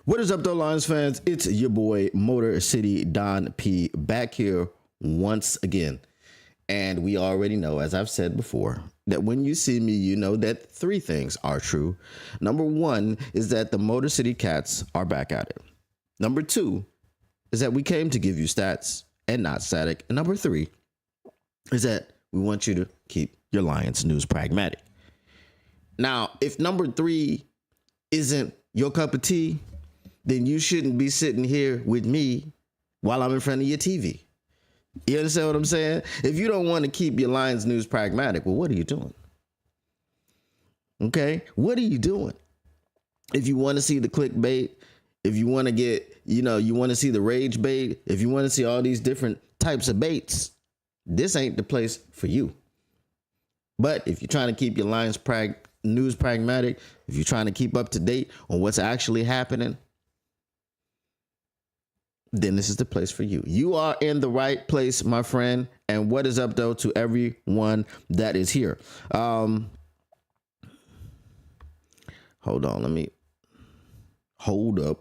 What is up, though, Lions fans? It's your boy, Motor City Don P, back here once again. And we already know, as I've said before, that when you see me, you know that three things are true. Number one is that the Motor City Cats are back at it. Number two is that we came to give you stats and not static. And number three is that we want you to keep your Lions news pragmatic. Now, if number three isn't your cup of tea, then you shouldn't be sitting here with me while I'm in front of your TV. You understand what I'm saying? If you don't want to keep your Lions news pragmatic, well, what are you doing? Okay, what are you doing? If you want to see the clickbait, if you want to get, you want to see the rage bait, if you want to see all these different types of baits, this ain't the place for you. But if you're trying to keep your Lions news pragmatic, if you're trying to keep up to date on what's actually happening, then this is the place for you. You are in the right place, my friend. And what is up, though, to everyone that is here? Hold on. Hold up.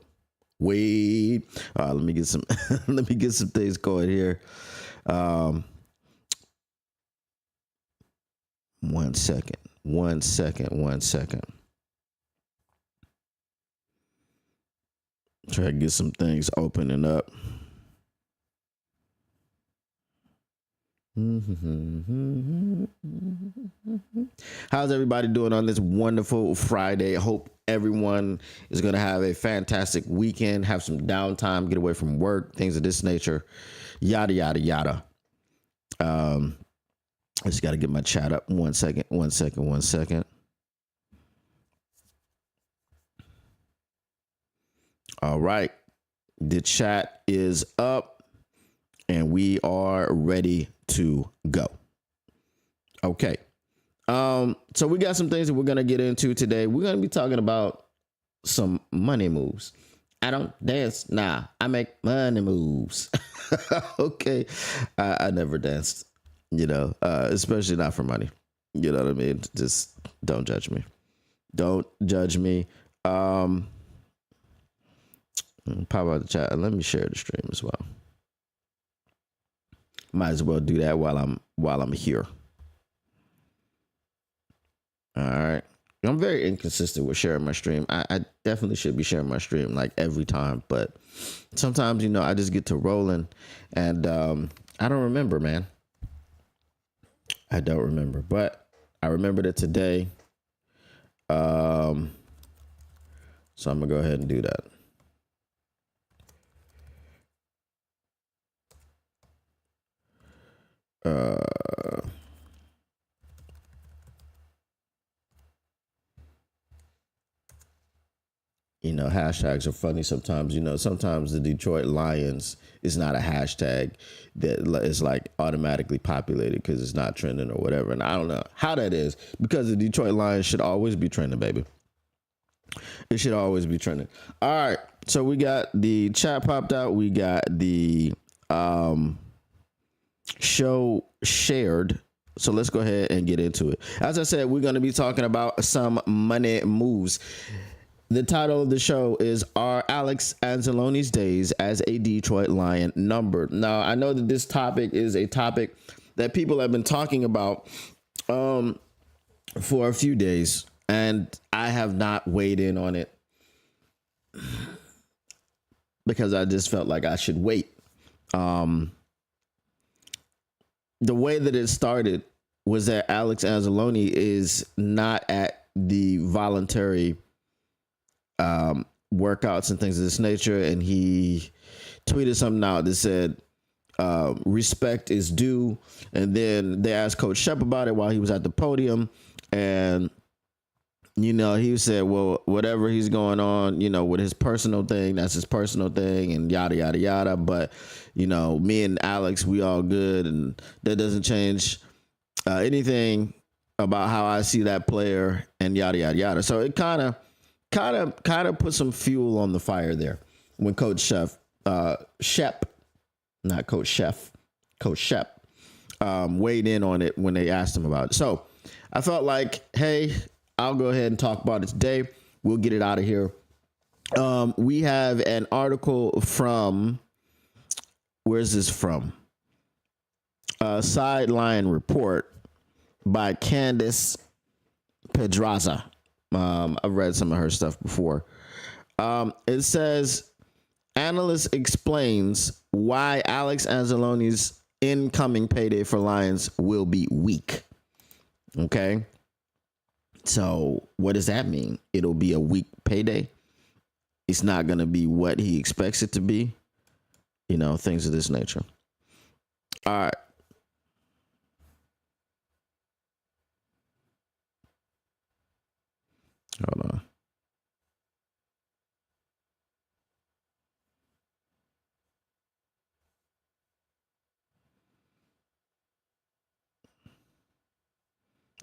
Wait. Let me get some. Let me get some things going here. 1 second. 1 second. 1 second. Try to get some things opening up. How's everybody doing on this wonderful Friday? I hope everyone is going to have a fantastic weekend, have some downtime, get away from work, things of this nature, yada, yada, yada. I just got to get my chat up. 1 second, 1 second, 1 second. All right. The chat is up and we are ready to go. Okay. So we got some things that we're going to get into today. We're going to be talking about some money moves. I don't dance. Nah, I make money moves. Okay. I never danced, especially not for money. You know what I mean? Just don't judge me. Don't judge me. Pop out the chat and let me share the stream as well. Might as well do that while I'm here. All right. I'm very inconsistent with sharing my stream. I definitely should be sharing my stream like every time, but sometimes, I just get to rolling and I don't remember, man. I don't remember, but I remembered it today. So I'm gonna go ahead and do that. Hashtags are funny sometimes. Sometimes the Detroit Lions is not a hashtag that is like automatically populated because it's not trending or whatever. And I don't know how that is, because the Detroit Lions should always be trending, baby. It should always be trending. All right. So we got the chat popped out. We got the show shared. So let's go ahead and get into it. As I said, we're going to be talking about some money moves. The title of the show is Are Alex Anzalone's Days as a Detroit Lion Numbered? Now, I know that this topic is a topic that people have been talking about for a few days, and I have not weighed in on it because I just felt like I should wait. The way that it started was that Alex Anzalone is not at the voluntary workouts and things of this nature, and he tweeted something out that said respect is due, and then they asked Coach Shep about it while he was at the podium, and he said, well, whatever he's going on, with his personal thing, that's his personal thing, and yada yada yada, but me and Alex, we all good, and that doesn't change anything about how I see that player, and yada yada yada. So it kind of put some fuel on the fire there when Coach Shep, not Coach Chef, Coach Shep, weighed in on it when they asked him about it. So I felt like, hey, I'll go ahead and talk about it today. We'll get it out of here. We have an article from, where's this from? Sideline Report by Candace Pedraza. I've read some of her stuff before. It says, analyst explains why Alex Anzalone's incoming payday for Lions will be weak. Okay. So what does that mean? It'll be a weak payday. It's not going to be what he expects it to be. You know, things of this nature. All right.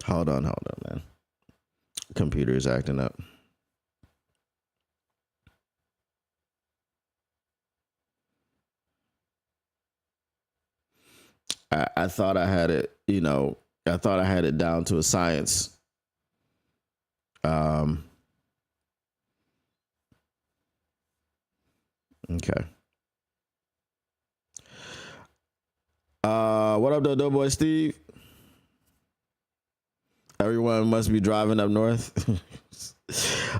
Hold on. Hold on, man. Computer is acting up. I thought I had it, I thought I had it down to a science. Okay. What up, though, boy Steve? Everyone must be driving up north.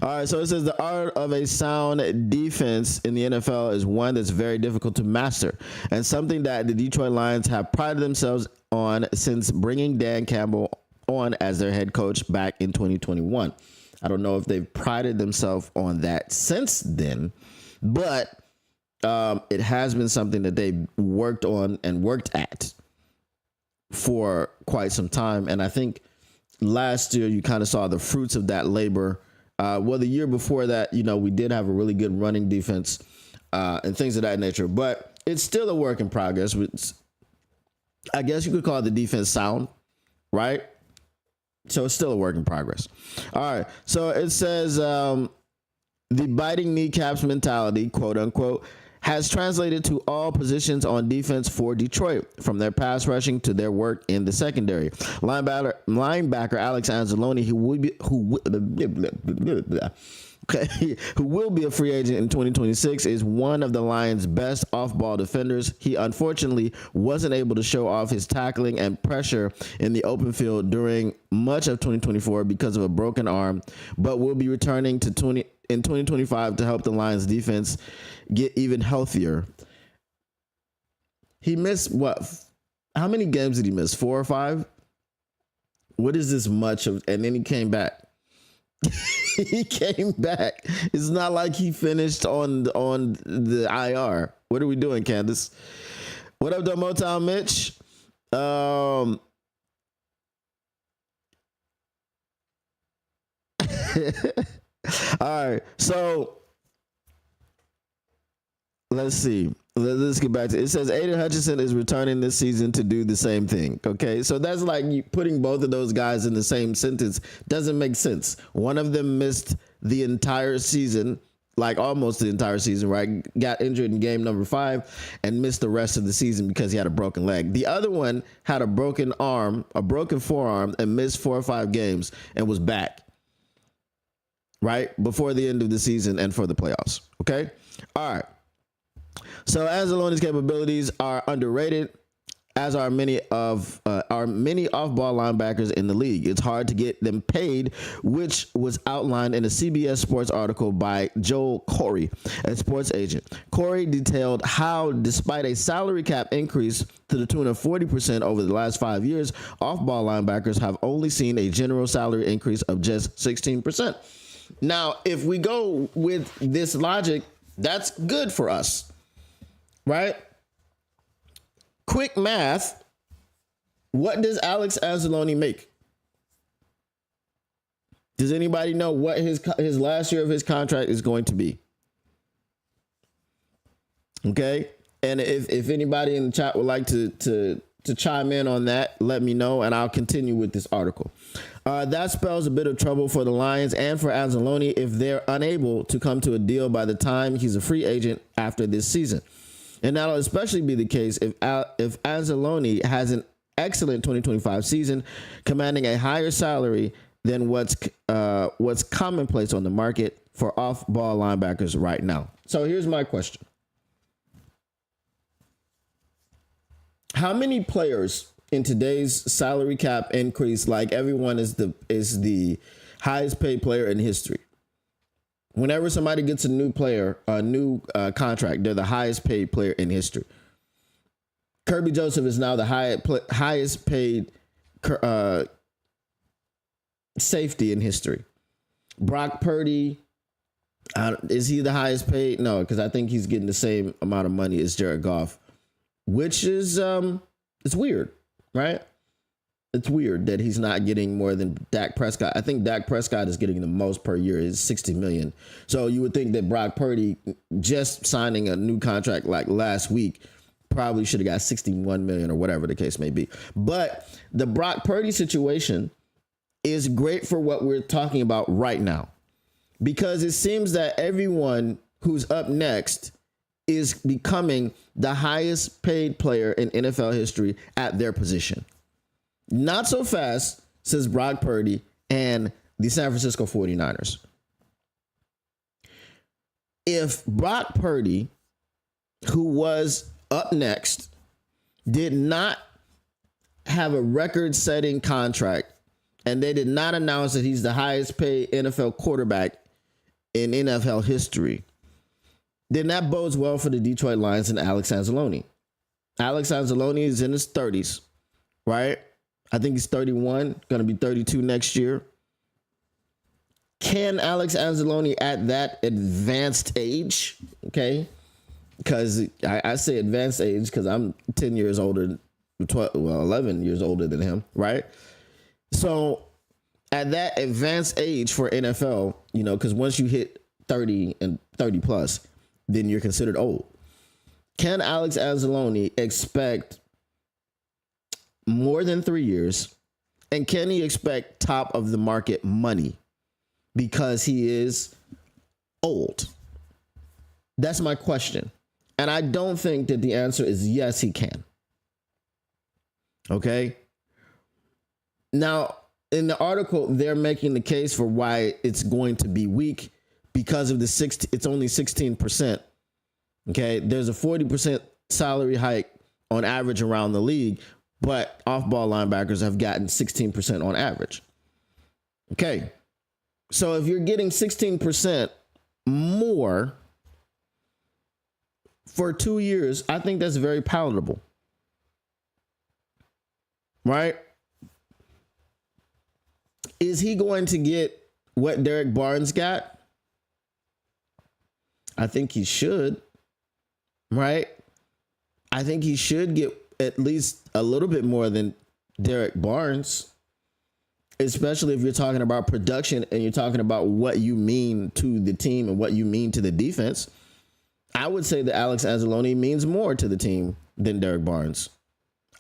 All right, so it says the art of a sound defense in the NFL is one that's very difficult to master, and something that the Detroit Lions have prided themselves on since bringing Dan Campbell on as their head coach back in 2021. I don't know if they've prided themselves on that since then, but it has been something that they've worked on and worked at for quite some time, and I think last year you kind of saw the fruits of that labor. Well, the year before that, we did have a really good running defense and things of that nature, but it's still a work in progress. I guess you could call the defense sound, right? So it's still a work in progress. All right. So it says the biting kneecaps mentality, quote unquote, has translated to all positions on defense for Detroit, from their pass rushing to their work in the secondary. Linebacker Alex Anzalone, who will be a free agent in 2026, is one of the Lions' best off-ball defenders. He unfortunately wasn't able to show off his tackling and pressure in the open field during much of 2024 because of a broken arm, but will be returning in 2025 to help the Lions defense get even healthier. He missed how many games did he miss? 4 or 5? What is this much of? And then he came back. He came back. It's not like he finished on the IR. What are we doing, Candace? What up, though, Motown Mitch? All right, so let's see. Let's get back to it. It says Aiden Hutchinson is returning this season to do the same thing. Okay, so that's like you putting both of those guys in the same sentence doesn't make sense. One of them missed the entire season, like almost the entire season, right? Got injured in game number 5 and missed the rest of the season because he had a broken leg. The other one had a broken arm, a broken forearm, and missed 4 or 5 games and was back, right, before the end of the season and for the playoffs. Okay, all right. So Anzalone's capabilities are underrated, as are many off-ball linebackers in the league. It's hard to get them paid, which was outlined in a CBS Sports article by Joel Corey, a sports agent. Corey detailed how, despite a salary cap increase to the tune of 40% over the last 5 years, off-ball linebackers have only seen a general salary increase of just 16%. Now, if we go with this logic, that's good for us. Right? Quick math. What does Alex Anzalone make? Does anybody know what his last year of his contract is going to be? Okay. And if anybody in the chat would like to chime in on that, let me know, and I'll continue with this article. That spells a bit of trouble for the Lions and for Anzalone if they're unable to come to a deal by the time he's a free agent after this season. And that'll especially be the case if Anzalone has an excellent 2025 season, commanding a higher salary than what's commonplace on the market for off-ball linebackers right now. So here's my question. How many players in today's salary cap increase, like everyone is the highest paid player in history? Whenever somebody gets a new contract, they're the highest paid player in history. Kirby Joseph is now the highest paid safety in history. Brock Purdy, is he the highest paid? No, because I think he's getting the same amount of money as Jared Goff, which is it's weird, right? It's weird that he's not getting more than Dak Prescott. I think Dak Prescott is getting the most per year, is $60 million. So you would think that Brock Purdy, just signing a new contract like last week, probably should have got $61 million or whatever the case may be. But the Brock Purdy situation is great for what we're talking about right now, because it seems that everyone who's up next is becoming the highest paid player in NFL history at their position. Not so fast, says Brock Purdy and the San Francisco 49ers. If Brock Purdy, who was up next, did not have a record-setting contract, and they did not announce that he's the highest paid NFL quarterback in NFL history, then that bodes well for the Detroit Lions and Alex Anzalone. Alex Anzalone is in his 30s, right? I think he's 31, going to be 32 next year. Can Alex Anzalone at that advanced age, okay? Because I say advanced age because I'm 10 years older, 11 years older than him, right? So at that advanced age for NFL, because once you hit 30 and 30 plus, then you're considered old. Can Alex Anzalone expect more than 3 years? And can he expect top of the market money because he is old? That's my question. And I don't think that the answer is yes, he can. Okay. Now, in the article, they're making the case for why it's going to be weak because of it's only 16%. Okay. There's a 40% salary hike on average around the league, but off-ball linebackers have gotten 16% on average. Okay. So if you're getting 16% more for 2 years, I think that's very palatable. Right? Is he going to get what Derek Barnes got? I think he should. Right? I think he should get at least a little bit more than Derek Barnes, especially if you're talking about production and you're talking about what you mean to the team and what you mean to the defense. I would say that Alex Anzalone means more to the team than Derek Barnes.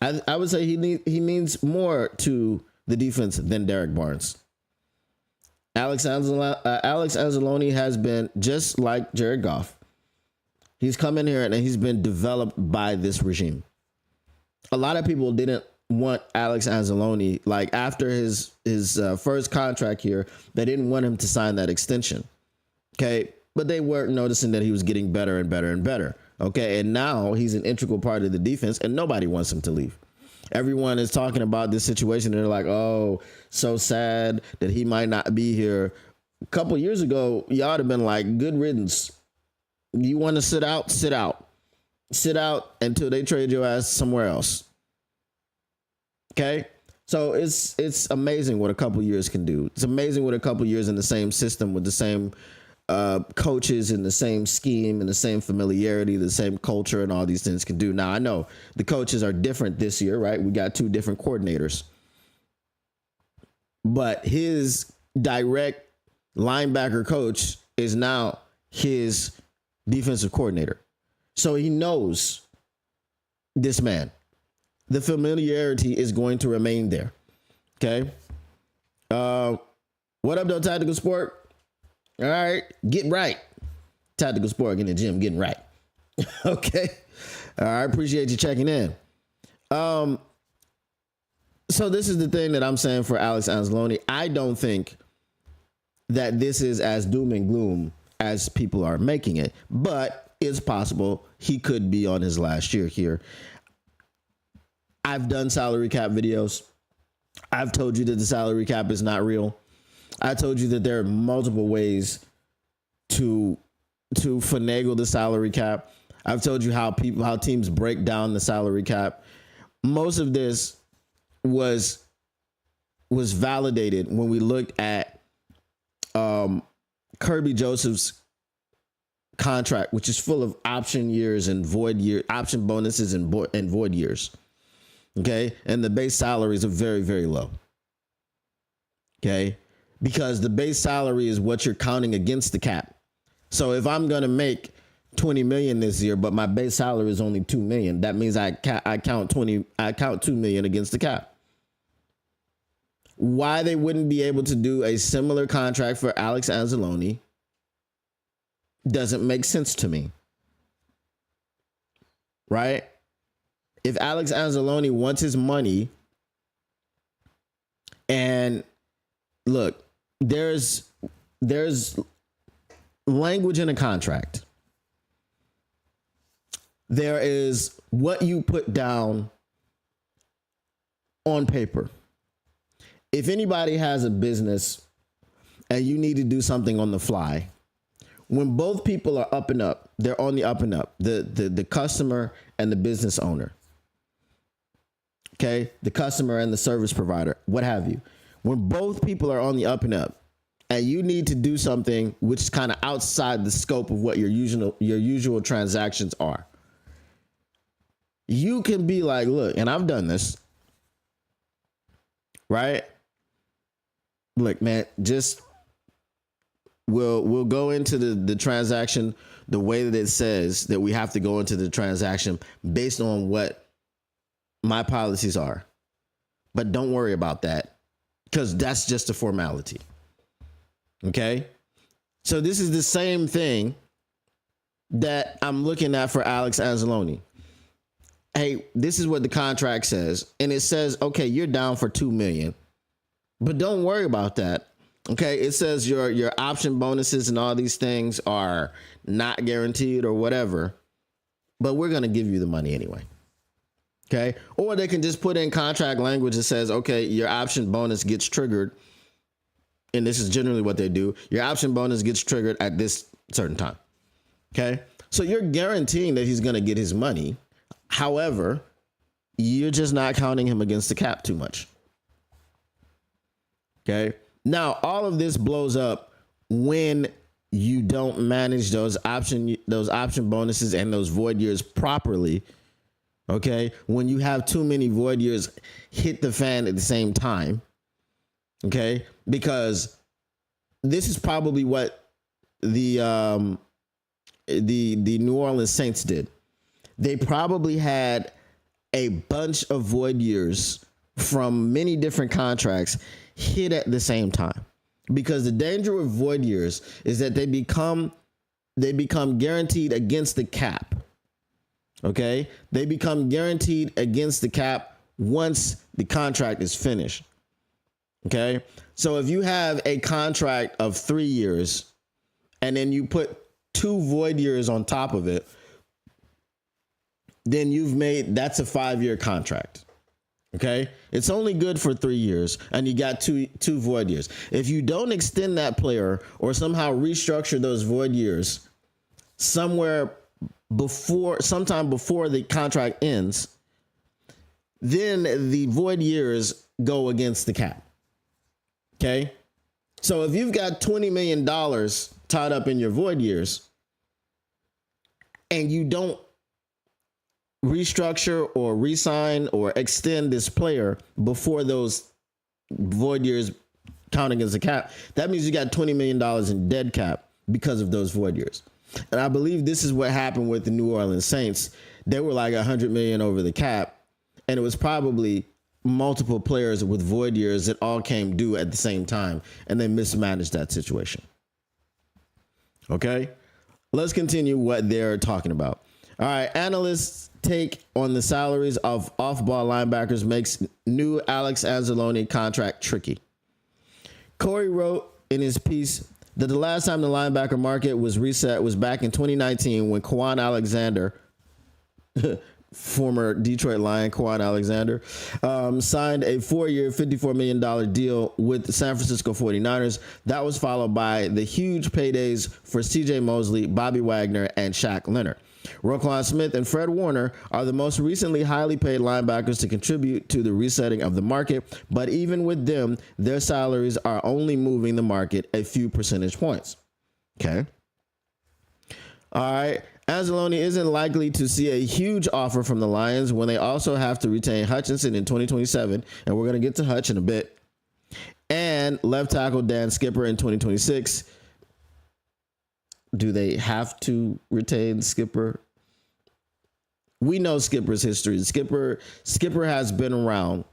I would say he means more to the defense than Derek Barnes. Alex Anzalone has been just like Jared Goff. He's come in here and he's been developed by this regime. A lot of people didn't want Alex Anzalone, like after his first contract here, they didn't want him to sign that extension. Okay. But they weren't noticing that he was getting better and better and better. Okay. And now he's an integral part of the defense and nobody wants him to leave. Everyone is talking about this situation. And they're like, oh, so sad that he might not be here. A couple years ago, y'all would have been like, good riddance. You want to sit out? Sit out. Sit out until they trade your ass somewhere else. Okay. So it's amazing what a couple years can do. It's amazing what a couple years in the same system with the same coaches and the same scheme and the same familiarity, the same culture and all these things can do. Now, I know the coaches are different this year, right? We got 2 different coordinators. But his direct linebacker coach is now his defensive coordinator. So he knows this man. The familiarity is going to remain there. Okay. What up, though, Tactical Sport? All right. Get right. Tactical Sport in the gym, getting right. Okay. All right. Appreciate you checking in. So this is the thing that I'm saying for Alex Anzalone. I don't think that this is as doom and gloom as people are making it, but it's possible he could be on his last year here. I've done salary cap videos. I've told you that the salary cap is not real. I told you that there are multiple ways to finagle the salary cap. I've told you how teams break down the salary cap. Most of this was validated when we looked at Kirby Joseph's contract, which is full of option years and option bonuses and void years. Okay. And the base salaries are very, very low. Okay. Because the base salary is what you're counting against the cap. So if I'm going to make 20 million this year, but my base salary is only 2 million, that means I count 2 million against the cap. Why they wouldn't be able to do a similar contract for Alex Anzalone doesn't make sense to me. Right? If Alex Anzalone wants his money, and look, there's language in a contract. There is what you put down on paper. If anybody has a business and you need to do something on the fly, when both people are up and up, they're on the up and up, the customer and the business owner. Okay, the customer and the service provider, what have you. When both people are on the up and up, and you need to do something which is kind of outside the scope of what your usual transactions are, you can be like, look, and I've done this, right? Look, man, just we'll go into the transaction the way that it says that we have to go into the transaction based on what my policies are. But don't worry about that, because that's just a formality. Okay? So this is the same thing that I'm looking at for Alex Anzalone. Hey, this is what the contract says. And it says, okay, you're down for 2 million. But don't worry about that. Okay? It says your option bonuses and all these things are not guaranteed or whatever. But we're going to give you the money anyway. Okay? Or they can just put in contract language that says, okay, your option bonus gets triggered. And this is generally what they do. Your option bonus gets triggered at this certain time. Okay? So you're guaranteeing that he's going to get his money. However, you're just not counting him against the cap too much. Okay? Now, all of this blows up when you don't manage those option bonuses and those void years properly. Okay? When you have too many void years hit the fan at the same time. Okay? Because this is probably what the New Orleans Saints did. They probably had a bunch of void years from many different contracts hit at the same time. Because the danger with void years is that they become guaranteed against the cap. Okay? They become guaranteed against the cap once the contract is finished. Okay? So if you have a contract of 3 years and then you put 2 void years on top of it, then that's a 5-year contract. Okay? It's only good for 3 years and you got two void years. If you don't extend that player or somehow restructure those void years sometime before the contract ends, then the void years go against the cap. Okay? So if you've got $20 million tied up in your void years and you don't restructure or resign or extend this player before those void years counting as a cap, that means you got $20 million in dead cap because of those void years. And I believe this is what happened with the New Orleans Saints. They were like 100 million over the cap, and it was probably multiple players with void years that all came due at the same time, and they mismanaged that situation. Okay, let's continue what they're talking about. All right, analysts' take on the salaries of off-ball linebackers makes new Alex Anzalone contract tricky. Corey wrote in his piece that the last time the linebacker market was reset was back in 2019 when Quan Alexander, former Detroit Lion Quan Alexander, signed a 4-year, $54 million deal with the San Francisco 49ers. That was followed by the huge paydays for C.J. Mosley, Bobby Wagner, and Shaq Leonard. Roquan Smith and Fred Warner are the most recently highly paid linebackers to contribute to the resetting of the market, but even with them, their salaries are only moving the market a few percentage points. Okay. All right. Anzalone isn't likely to see a huge offer from the Lions when they also have to retain Hutchinson in 2027, and we're going to get to Hutch in a bit, and left tackle Dan Skipper in 2026. Do they have to retain Skipper? We know Skipper's history. Skipper has been around.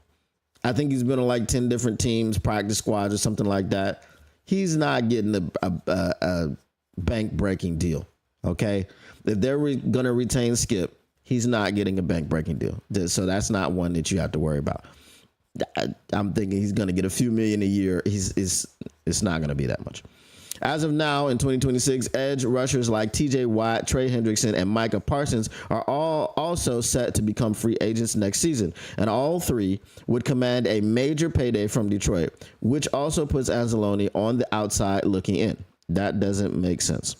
I think he's been on like 10 different teams, practice squads or something like that. He's not getting a bank-breaking deal, okay? If they're going to retain Skip, he's not getting a bank-breaking deal. So that's not one that you have to worry about. I'm thinking he's going to get a few million a year. It's not going to be that much. As of now, in 2026, edge rushers like TJ Watt, Trey Hendrickson, and Micah Parsons are all also set to become free agents next season, and all three would command a major payday from Detroit, which also puts Anzalone on the outside looking in. That doesn't make sense.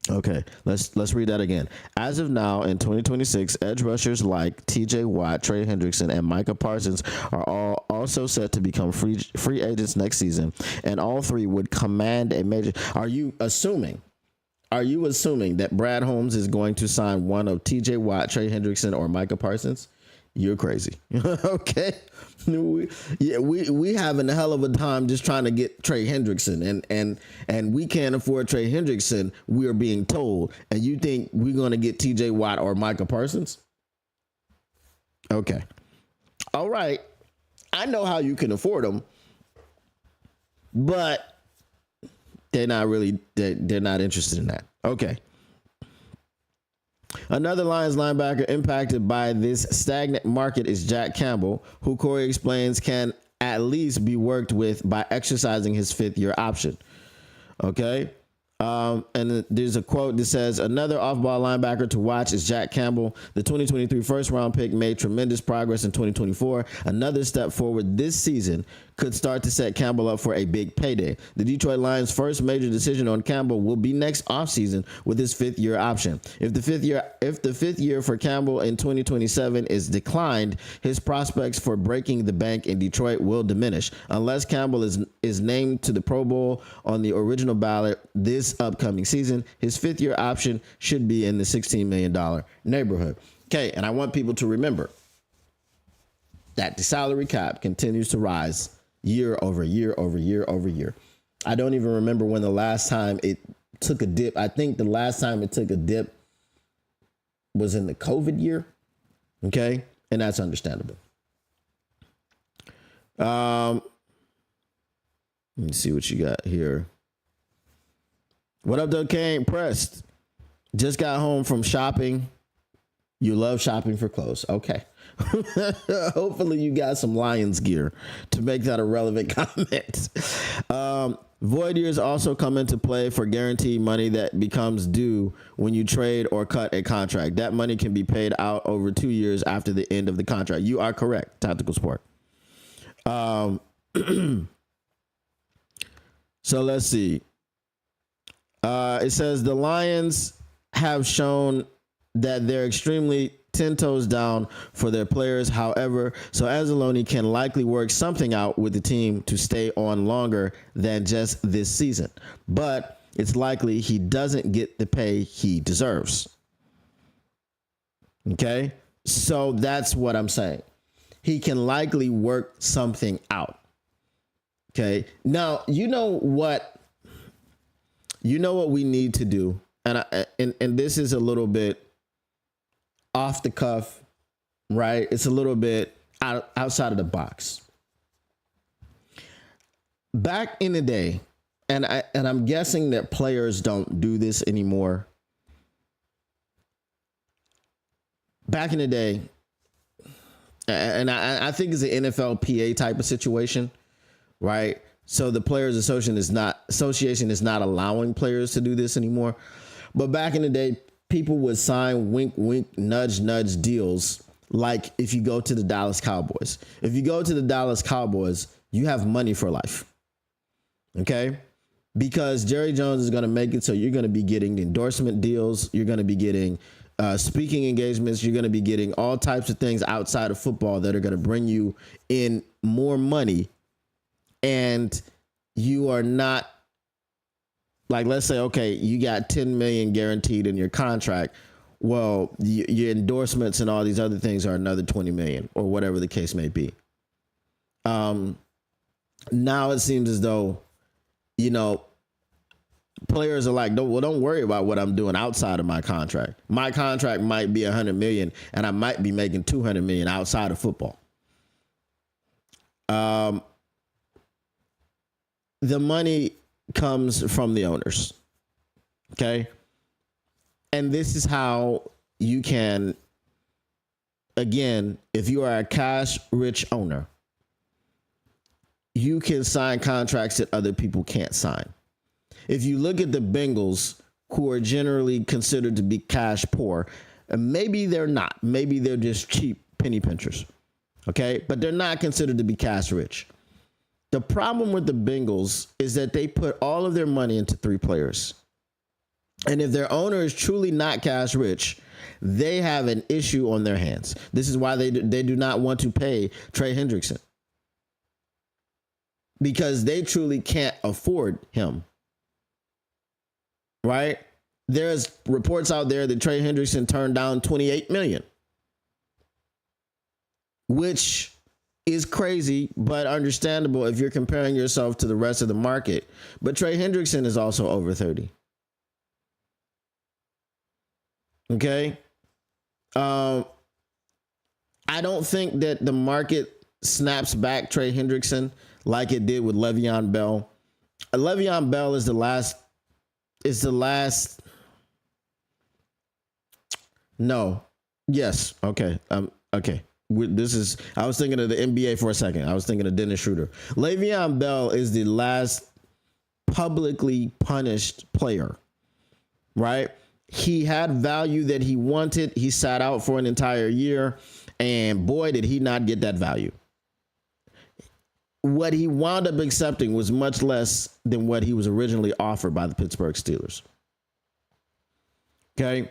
Okay, let's read that again. As of now, in 2026, edge rushers like TJ Watt, Trey Hendrickson, and Micah Parsons are all also set to become free agents next season, and all three would command a major. Are you assuming that Brad Holmes is going to sign one of TJ Watt, Trey Hendrickson, or Micah Parsons? You're crazy. Okay. We having a hell of a time just trying to get Trey Hendrickson, and we can't afford Trey Hendrickson, we're being told. And you think we're going to get TJ Watt or Micah Parsons? Okay. All right. I know how you can afford them, but they're not interested in that. Okay. Another Lions linebacker impacted by this stagnant market is Jack Campbell, who Corey explains can at least be worked with by exercising his 5th-year option. Okay. And there's a quote that says, another off-ball linebacker to watch is Jack Campbell. The 2023 first-round pick made tremendous progress in 2024. Another step forward this season could start to set Campbell up for a big payday. The Detroit Lions' first major decision on Campbell will be next offseason with his 5th-year option. If the fifth year for Campbell in 2027 is declined, his prospects for breaking the bank in Detroit will diminish. Unless Campbell is named to the Pro Bowl on the original ballot this upcoming season, his 5th-year option should be in the $16 million neighborhood. Okay, and I want people to remember that the salary cap continues to rise year over year over year over year. I don't even remember when the last time it took a dip. I think the last time it took a dip was in the COVID year. Okay, and that's understandable. Let me see what you got here. What up, Doug Kane? Pressed. Just got home from shopping. You love shopping for clothes. Okay. Hopefully you got some Lions gear to make that a relevant comment. Void years also come into play for guaranteed money that becomes due when you trade or cut a contract. That money can be paid out over 2 years after the end of the contract. You are correct. Tactical Sport. So let's see. It says the Lions have shown that they're extremely 10 toes down for their players. However, so Anzalone can likely work something out with the team to stay on longer than just this season. But it's likely he doesn't get the pay he deserves. Okay? So that's what I'm saying. He can likely work something out. Okay? Now, you know what we need to do, and this is a little bit off the cuff, right? It's a little bit outside of the box. Back in the day, and I'm guessing that players don't do this anymore. back in the day, and I think it's an NFLPA type of situation, right? So the Players Association is not allowing players to do this anymore. But back in the day, people would sign wink, wink, nudge, nudge deals. Like if you go to the Dallas Cowboys, you have money for life. Okay. Because Jerry Jones is going to make it so you're going to be getting endorsement deals. You're going to be getting speaking engagements. You're going to be getting all types of things outside of football that are going to bring you in more money. And you are not, like, let's say, okay, you got 10 million guaranteed in your contract. Well, your endorsements and all these other things are another 20 million or whatever the case may be. Now it seems as though, you know, players are like, don't worry about what I'm doing outside of my contract. My contract might be 100 million and I might be making 200 million outside of football. The money comes from the owners. Okay. And this is how you can, again, if you are a cash rich owner, you can sign contracts that other people can't sign. If you look at the Bengals, who are generally considered to be cash poor, and maybe they're not, maybe they're just cheap penny pinchers. Okay. But they're not considered to be cash rich. The problem with the Bengals is that they put all of their money into 3 players. And if their owner is truly not cash rich, they have an issue on their hands. This is why they do not want to pay Trey Hendrickson, because they truly can't afford him. Right? There's reports out there that Trey Hendrickson turned down $28 million, which is crazy, but understandable if you're comparing yourself to the rest of the market. But Trey Hendrickson is also over 30. Okay. I don't think that the market snaps back Trey Hendrickson like it did with Le'Veon Bell. Le'Veon Bell is the last. No. Yes. Okay. Okay. I was thinking of the NBA for a second. I was thinking of Dennis Schroeder. Le'Veon Bell is the last publicly punished player, right? He had value that he wanted. He sat out for an entire year, and boy, did he not get that value. What he wound up accepting was much less than what he was originally offered by the Pittsburgh Steelers. Okay.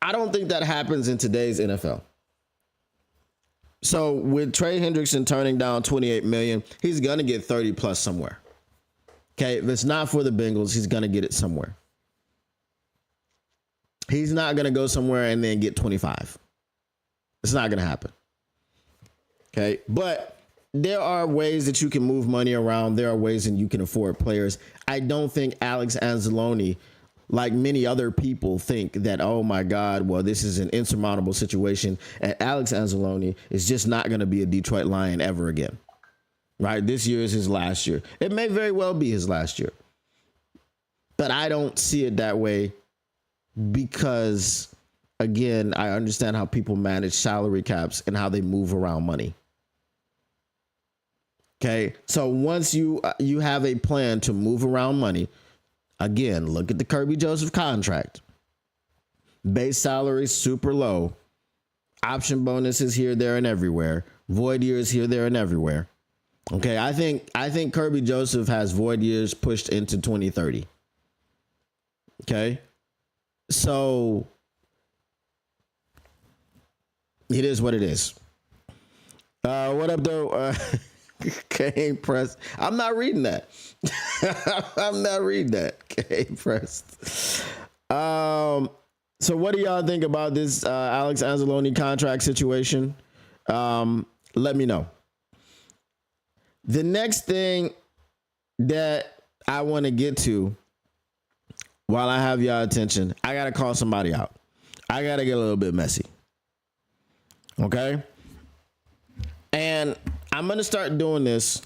I don't think that happens in today's NFL. So with Trey Hendrickson turning down $28 million, he's going to get 30 plus somewhere. Okay. If it's not for the Bengals, he's going to get it somewhere. He's not going to go somewhere and then get 25. It's not going to happen. Okay. But there are ways that you can move money around. There are ways that you can afford players. I don't think Alex Anzalone, like many other people, think that, oh my God, well, this is an insurmountable situation. And Alex Anzalone is just not going to be a Detroit Lion ever again. Right? This year is his last year. It may very well be his last year. But I don't see it that way because, again, I understand how people manage salary caps and how they move around money. Okay, so once you have a plan to move around money, again, look at the Kirby Joseph contract. Base salary super low, option bonuses here, there, and everywhere. Void years here, there, and everywhere. Okay, I think Kirby Joseph has void years pushed into 2030. Okay, so it is what it is. What up, though? Okay, press. I'm not reading that. I'm not reading that. Okay, pressed. So what do y'all think about this Alex Anzalone contract situation? Let me know. The next thing that I want to get to, while I have y'all attention, I got to call somebody out. I got to get a little bit messy. Okay? And I'm going to start doing this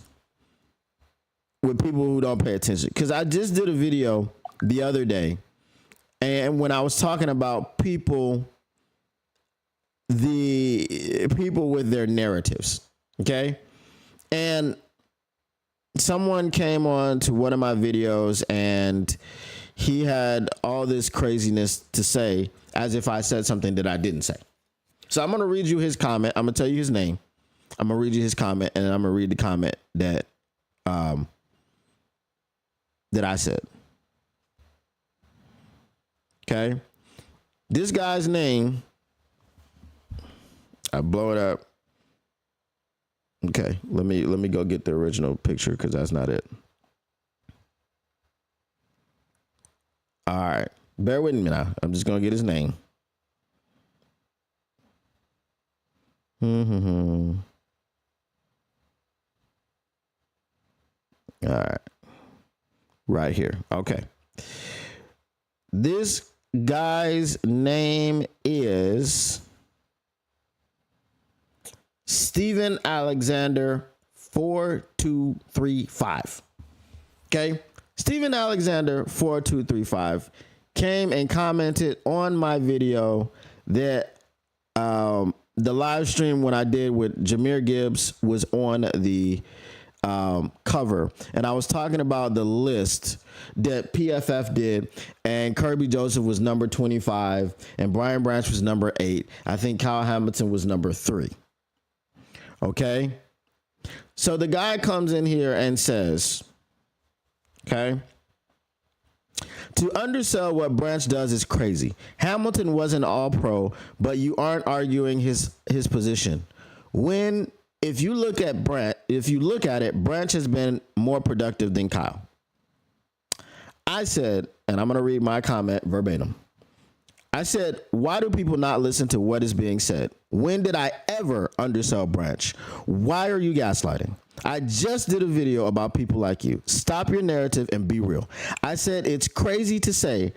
with people who don't pay attention, because I just did a video the other day, and when I was talking about people the people with their narratives. Okay. And someone came on to one of my videos and he had all this craziness to say as if I said something that I didn't say. So I'm going to read you his comment. I'm going to tell you his name. I'm going to read you his comment, and I'm going to read the comment that that I said. Okay. This guy's name, I blow it up. Okay, let me go get the original picture because that's not it. All right, bear with me now. I'm just gonna get his name. All right, right here. Okay, this guy's name is Stephen Alexander 4235. Okay. Stephen Alexander 4235 came and commented on my video that the live stream when I did with Jahmyr Gibbs was on the cover, and I was talking about the list that PFF did, and Kirby Joseph was number 25 and Brian Branch was number 8. I think Kyle Hamilton was number 3. Okay, so the guy comes in here and says, okay, to undersell what Branch does is crazy. Hamilton was an all-pro, but you aren't arguing his position. If you look at it, Branch has been more productive than Kyle. I said, and I'm going to read my comment verbatim. I said, why do people not listen to what is being said? When did I ever undersell Branch? Why are you gaslighting? I just did a video about people like you. Stop your narrative and be real. I said it's crazy to say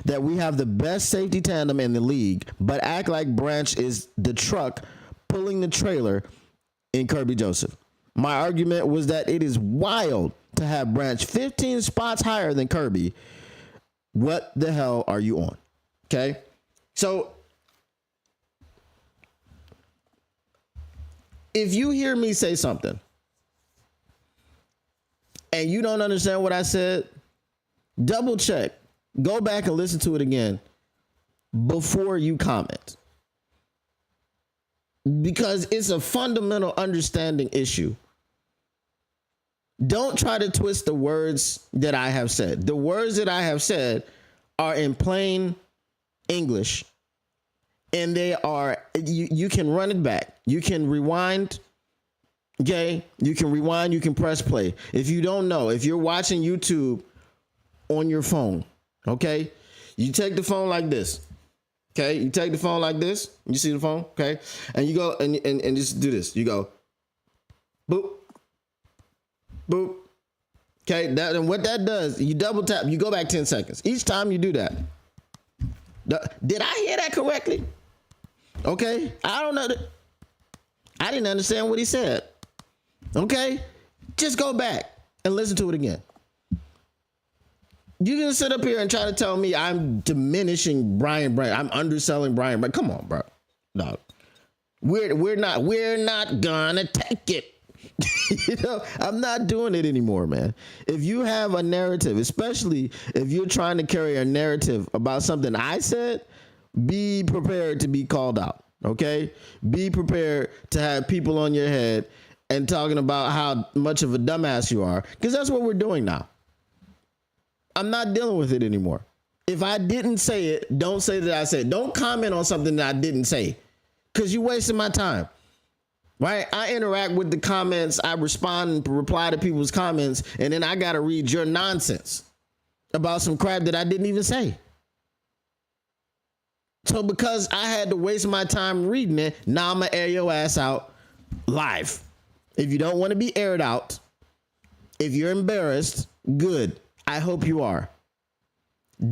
that we have the best safety tandem in the league, but act like Branch is the truck pulling the trailer in Kirby Joseph. My argument was that it is wild to have Branch 15 spots higher than Kirby. What the hell are you on? Okay, so if you hear me say something and you don't understand what I said, double check, go back and listen to it again before you comment, because it's a fundamental understanding issue. Don't try to twist the words that I have said. The words that I have said are in plain English, and they are, you can run it back. You can rewind. Okay. You can rewind. You can press play. If you don't know, if you're watching YouTube on your phone, okay, you take the phone like this. Okay. You take the phone like this. You see the phone. Okay. And you go and just do this. You go boop, boop. Okay. And what that does, you double tap, you go back 10 seconds. Each time you do that. Did I hear that correctly? Okay. I don't know. I didn't understand what he said. Okay. Just go back and listen to it again. You can sit up here and try to tell me I'm diminishing Brian Branch. I'm underselling Brian Branch. Come on, bro. No. We're not gonna take it. You know, I'm not doing it anymore, man. If you have a narrative, especially if you're trying to carry a narrative about something I said, be prepared to be called out. Okay? Be prepared to have people on your head and talking about how much of a dumbass you are, because that's what we're doing now. I'm not dealing with it anymore. If I didn't say it, don't say that I said it. Don't comment on something that I didn't say, because you're wasting my time. Right? I interact with the comments. I respond and reply to people's comments, and then I got to read your nonsense about some crap that I didn't even say. So because I had to waste my time reading it, now I'm going to air your ass out live. If you don't want to be aired out, if you're embarrassed, good. I hope you are.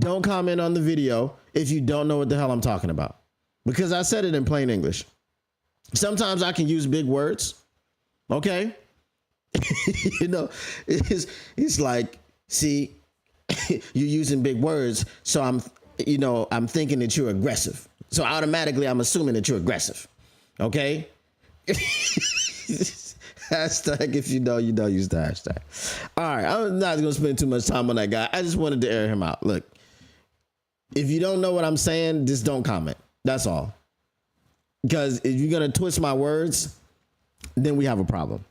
Don't comment on the video if you don't know what the hell I'm talking about, because I said it in plain English. Sometimes I can use big words. Okay. You know, it's like, see, you're using big words. So I'm thinking that you're aggressive. So automatically, I'm assuming that you're aggressive. Okay. Hashtag if you know, use the hashtag. All right. I'm not going to spend too much time on that guy. I just wanted to air him out. Look, if you don't know what I'm saying, just don't comment. That's all. Because if you're going to twist my words, then we have a problem.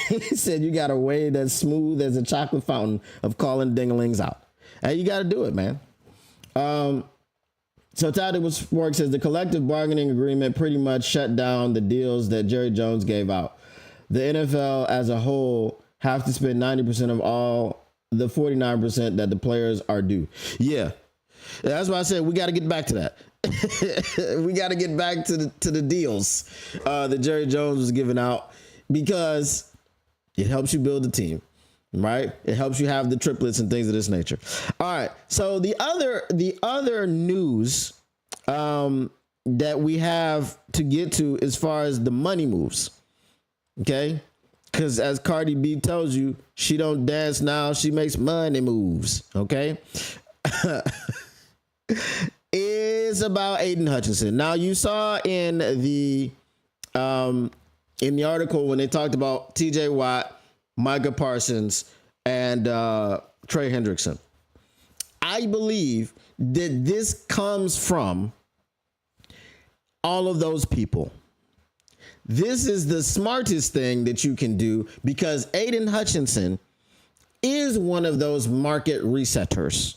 He said you got a way that's smooth as a chocolate fountain of calling dinglings out. Hey, you got to do it, man. So Tactical Sports says the collective bargaining agreement pretty much shut down the deals that Jerry Jones gave out. The NFL as a whole have to spend 90% of all the 49% that the players are due. Yeah, that's why I said we got to get back to that. We got to get back to the deals that Jerry Jones was giving out, because it helps you build a team, right? It helps you have the triplets and things of this nature. All right. So the other news that we have to get to as far as the money moves, okay? Because as Cardi B tells you, she don't dance now, she makes money moves, okay? Is about Aiden Hutchinson. Now you saw in the article when they talked about TJ Watt, Micah Parsons, and Trey Hendrickson. I believe that this comes from all of those people. This is the smartest thing that you can do, because Aiden Hutchinson is one of those market resetters.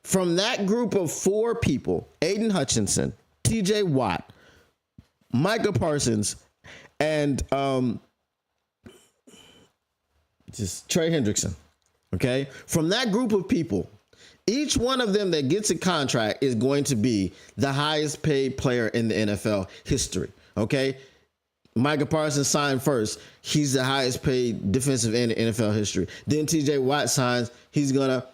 From that group of four people, Aiden Hutchinson, TJ Watt, Micah Parsons, and just Trey Hendrickson, okay? From that group of people, each one of them that gets a contract is going to be the highest paid player in the NFL history, okay? Micah Parsons signed first. He's the highest paid defensive end in NFL history. Then TJ Watt signs. He's going to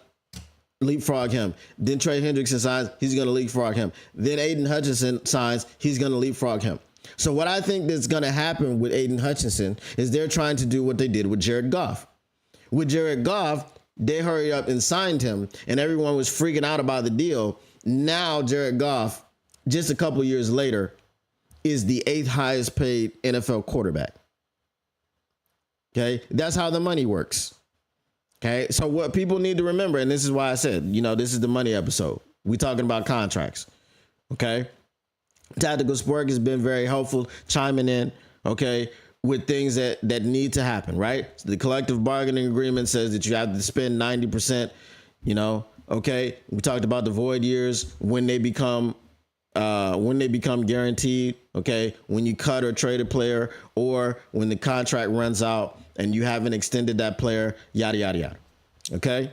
leapfrog him. Then Trey Hendrickson signs. He's going to leapfrog him. Then Aiden Hutchinson signs. He's going to leapfrog him. So what I think that's going to happen with Aiden Hutchinson is they're trying to do what they did with Jared Goff. With Jared Goff, they hurried up and signed him, and everyone was freaking out about the deal. Now Jared Goff, just a couple years later, is the 8th highest paid NFL quarterback. Okay, that's how the money works. Okay, so what people need to remember, and this is why I said, this is the money episode. We talking about contracts. Okay. Tactical Sport has been very helpful, chiming in, okay, with things that need to happen, right? So the collective bargaining agreement says that you have to spend 90%, okay? We talked about the void years, when they become guaranteed, okay? When you cut or trade a player, or when the contract runs out and you haven't extended that player, yada, yada, yada, okay?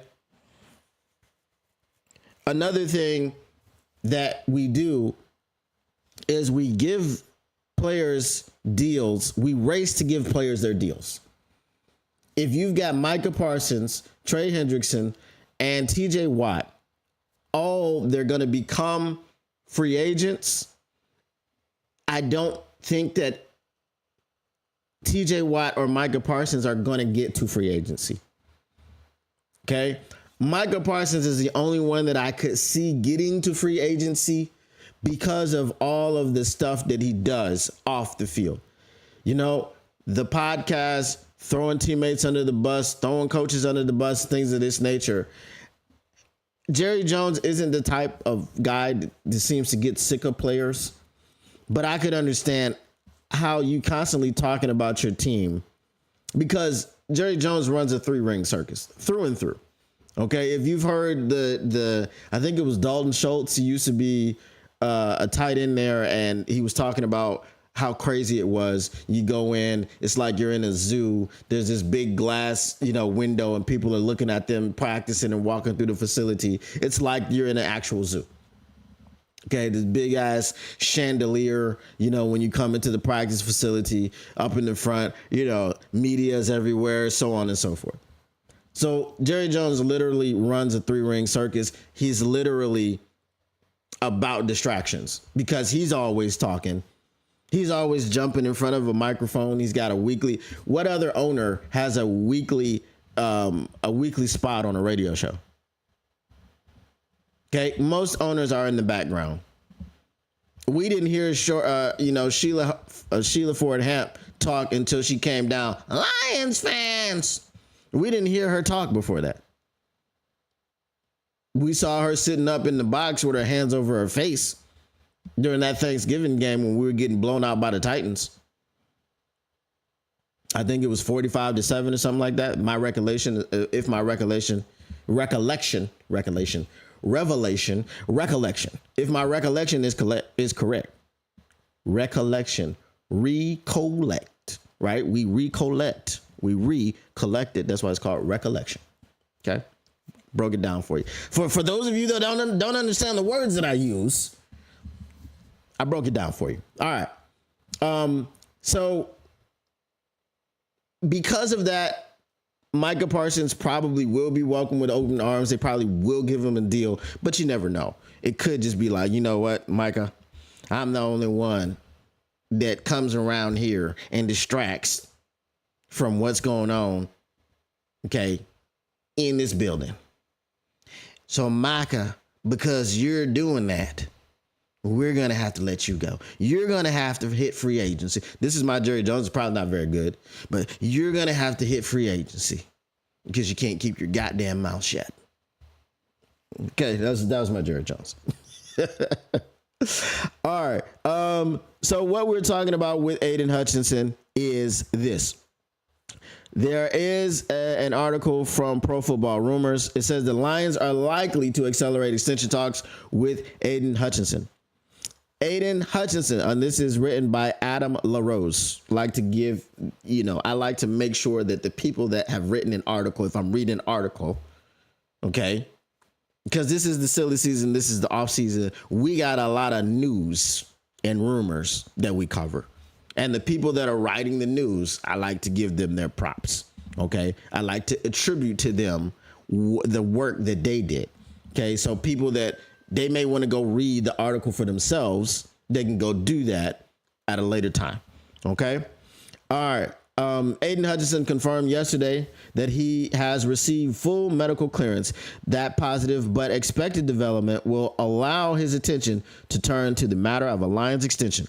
Another thing that we do is we give players deals. We race to give players their deals. If you've got Micah Parsons, Trey Hendrickson, and TJ Watt, all they're going to become free agents. I don't think that TJ Watt or Micah Parsons are going to get to free agency. Okay. Micah Parsons is the only one that I could see getting to free agency, because of all of the stuff that he does off the field. The podcast, throwing teammates under the bus, throwing coaches under the bus, things of this nature. Jerry Jones isn't the type of guy that seems to get sick of players, but I could understand how you constantly talking about your team, because Jerry Jones runs a 3-ring circus through and through. Okay. If you've heard I think it was Dalton Schultz, he used to be a tight end there, and he was talking about how crazy it was. You go in, it's like you're in a zoo. There's this big glass, window, and people are looking at them practicing and walking through the facility. It's like you're in an actual zoo. Okay, this big ass chandelier, when you come into the practice facility, up in the front, media's everywhere, so on and so forth. So Jerry Jones literally runs a 3-ring circus. He's literally about distractions, because he's always talking. He's always jumping in front of a microphone. He's got a weekly. What other owner has a weekly a weekly spot on a radio show. Okay, most owners are in the background. We didn't hear Sheila Ford Hamp talk until she came down. Lions fans. We didn't hear her talk before that. We saw her sitting up in the box with her hands over her face during that Thanksgiving game when we were getting blown out by the Titans. I think it was 45-7 or something like that. My recollection, if my recollection, if my recollection is correct, recollect, right? We recollect it. That's why it's called recollection. Okay. Broke it down for you. For those of you that don't understand the words that I use, I broke it down for you. All right. So because of that, Micah Parsons probably will be welcomed with open arms. They probably will give him a deal, but you never know. It could just be like, you know what, Micah, I'm the only one that comes around here and distracts from what's going on, okay, in this building. So Micah, because you're doing that, we're going to have to let you go. You're going to have to hit free agency. This is my Jerry Jones. It's probably not very good, but you're going to have to hit free agency because you can't keep your goddamn mouth shut. Okay, that was my Jerry Jones. All right. So what we're talking about with Aiden Hutchinson is this. There is an article from Pro Football Rumors. It says the Lions are likely to accelerate extension talks with Aiden Hutchinson. Aiden Hutchinson, and this is written by Adam LaRose. I like to make sure that the people that have written an article, if I'm reading an article, okay, because this is the silly season, this is the off season, we got a lot of news and rumors that we cover. And the people that are writing the news, I like to give them their props. Okay. I like to attribute to them the work that they did. Okay. So people that they may want to go read the article for themselves, they can go do that at a later time. Okay. All right. Aiden Hutchinson confirmed yesterday that he has received full medical clearance. That positive but expected development will allow his attention to turn to the matter of a Lions extension.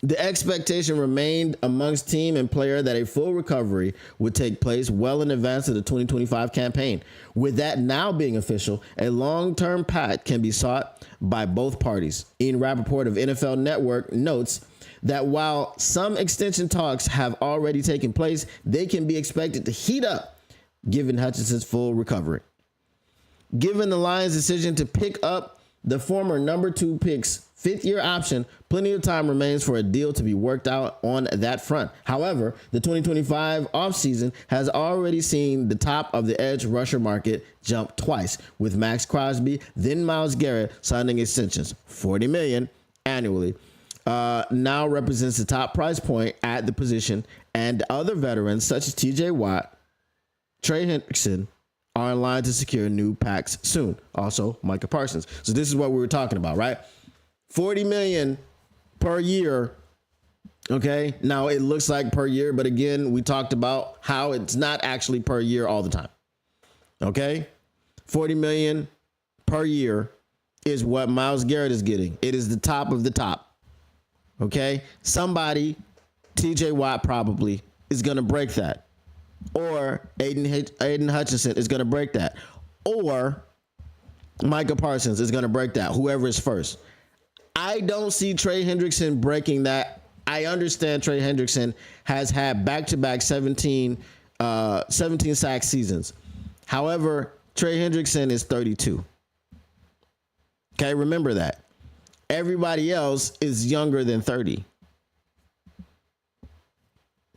The expectation remained amongst team and player that a full recovery would take place well in advance of the 2025 campaign. With that now being official, a long-term pact can be sought by both parties. Ian Rappaport of NFL Network notes that while some extension talks have already taken place, they can be expected to heat up given Hutchinson's full recovery. Given the Lions' decision to pick up the former number 2 pick's fifth-year option, plenty of time remains for a deal to be worked out on that front. However, the 2025 offseason has already seen the top of the edge rusher market jump twice, with Max Crosby, then Myles Garrett signing extensions. $40 million annually now represents the top price point at the position, and other veterans such as TJ Watt, Trey Hendrickson, are in line to secure new packs soon. Also, Micah Parsons. So this is what we were talking about, right? $40 million per year. Okay. Now it looks like per year, but again, we talked about how it's not actually per year all the time. Okay. $40 million per year is what Myles Garrett is getting. It is the top of the top. Okay. Somebody, TJ Watt probably, is going to break that. Or Aiden Hutchinson is going to break that. Or Micah Parsons is going to break that. Whoever is first. I don't see Trey Hendrickson breaking that. I understand Trey Hendrickson has had back-to-back 17 sack seasons. However, Trey Hendrickson is 32. Okay, remember that. Everybody else is younger than 30.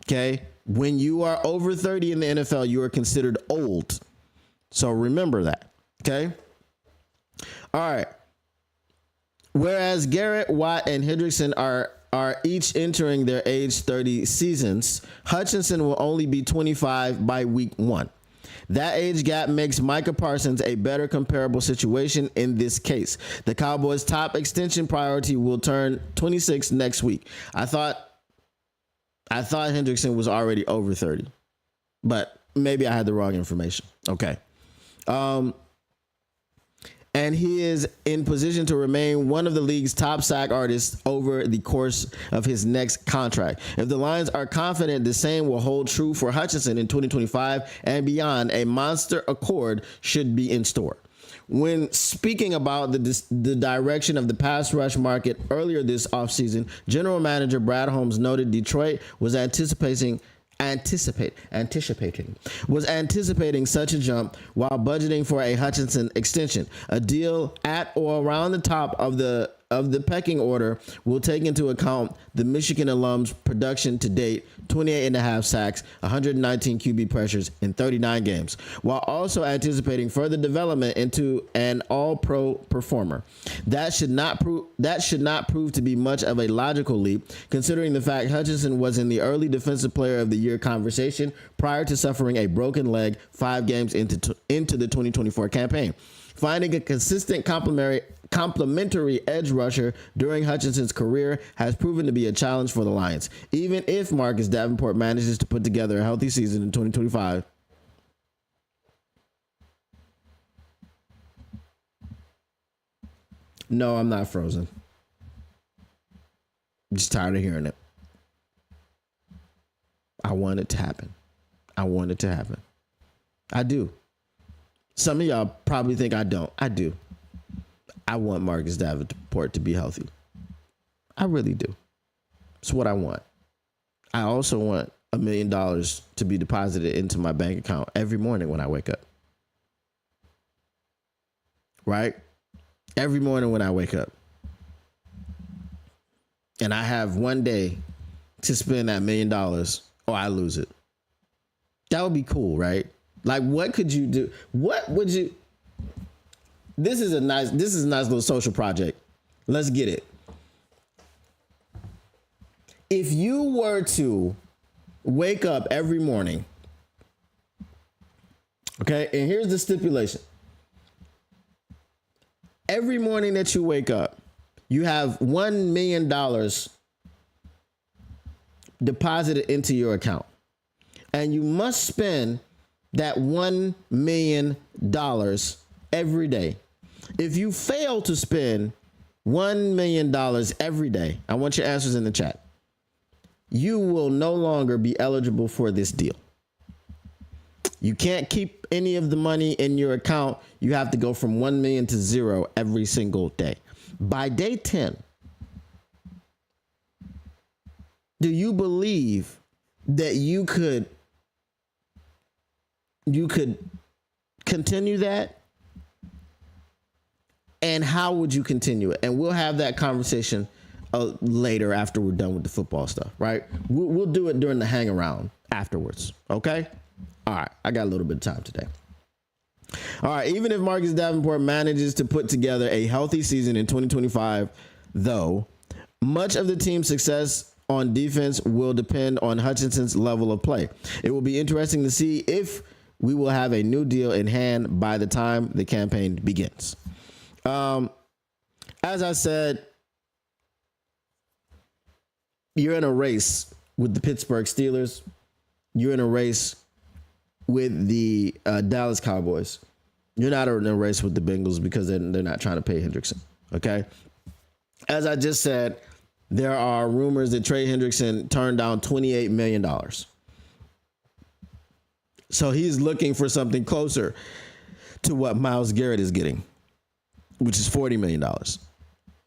Okay? When you are over 30 in the NFL, you are considered old. So remember that. Okay? All right. Whereas Garrett, Watt, and Hendrickson are each entering their age 30 seasons, Hutchinson will only be 25 by week 1. That age gap makes Micah Parsons a better comparable situation in this case. The Cowboys' top extension priority will turn 26 next week. I thought Hendrickson was already over 30, but maybe I had the wrong information. Okay. And he is in position to remain one of the league's top sack artists over the course of his next contract. If the Lions are confident the same will hold true for Hutchinson in 2025 and beyond, a monster accord should be in store. When speaking about the direction of the pass rush market earlier this offseason, General Manager Brad Holmes noted Detroit was anticipating such a jump while budgeting for a Hutchinson extension. A deal at or around the top of the pecking order will take into account the Michigan alum's production to date, 28 and a half sacks, 119 QB pressures in 39 games, while also anticipating further development into an all-pro performer. That should not prove to be much of a logical leap, considering the fact Hutchinson was in the early Defensive Player of the Year conversation prior to suffering a broken leg 5 games into the 2024 campaign. Finding a consistent complementary edge rusher during Hutchinson's career has proven to be a challenge for the Lions. Even if Marcus Davenport manages to put together a healthy season in 2025, no, I'm not frozen. I'm just tired of hearing it. I want it to happen. I do. Some of y'all probably think I don't. I do. I want Marcus Davenport to be healthy. I really do. It's what I want. I also want $1 million to be deposited into my bank account every morning when I wake up. Right? Every morning when I wake up. And I have one day to spend that $1 million or I lose it. That would be cool, right? Like, what could you do? What would you? This is a nice little social project. Let's get it. If you were to wake up every morning, okay, and here's the stipulation. Every morning that you wake up, you have $1 million deposited into your account. And you must spend that $1 million every day. If you fail to spend $1 million every day, I want your answers in the chat. You will no longer be eligible for this deal. You can't keep any of the money in your account. You have to go from 1 million to 0 every single day. By day 10, do you believe that you could continue that? And how would you continue it? And we'll have that conversation later after we're done with the football stuff, right? We'll do it during the hang around afterwards, okay? All right, I got a little bit of time today. All right, even if Marcus Davenport manages to put together a healthy season in 2025, though, much of the team's success on defense will depend on Hutchinson's level of play. It will be interesting to see if we will have a new deal in hand by the time the campaign begins. As I said, you're in a race with the Pittsburgh Steelers. You're in a race with the Dallas Cowboys. You're not in a race with the Bengals because they're not trying to pay Hendrickson. Okay. As I just said, there are rumors that Trey Hendrickson turned down $28 million. So he's looking for something closer to what Myles Garrett is getting, which is $40 million.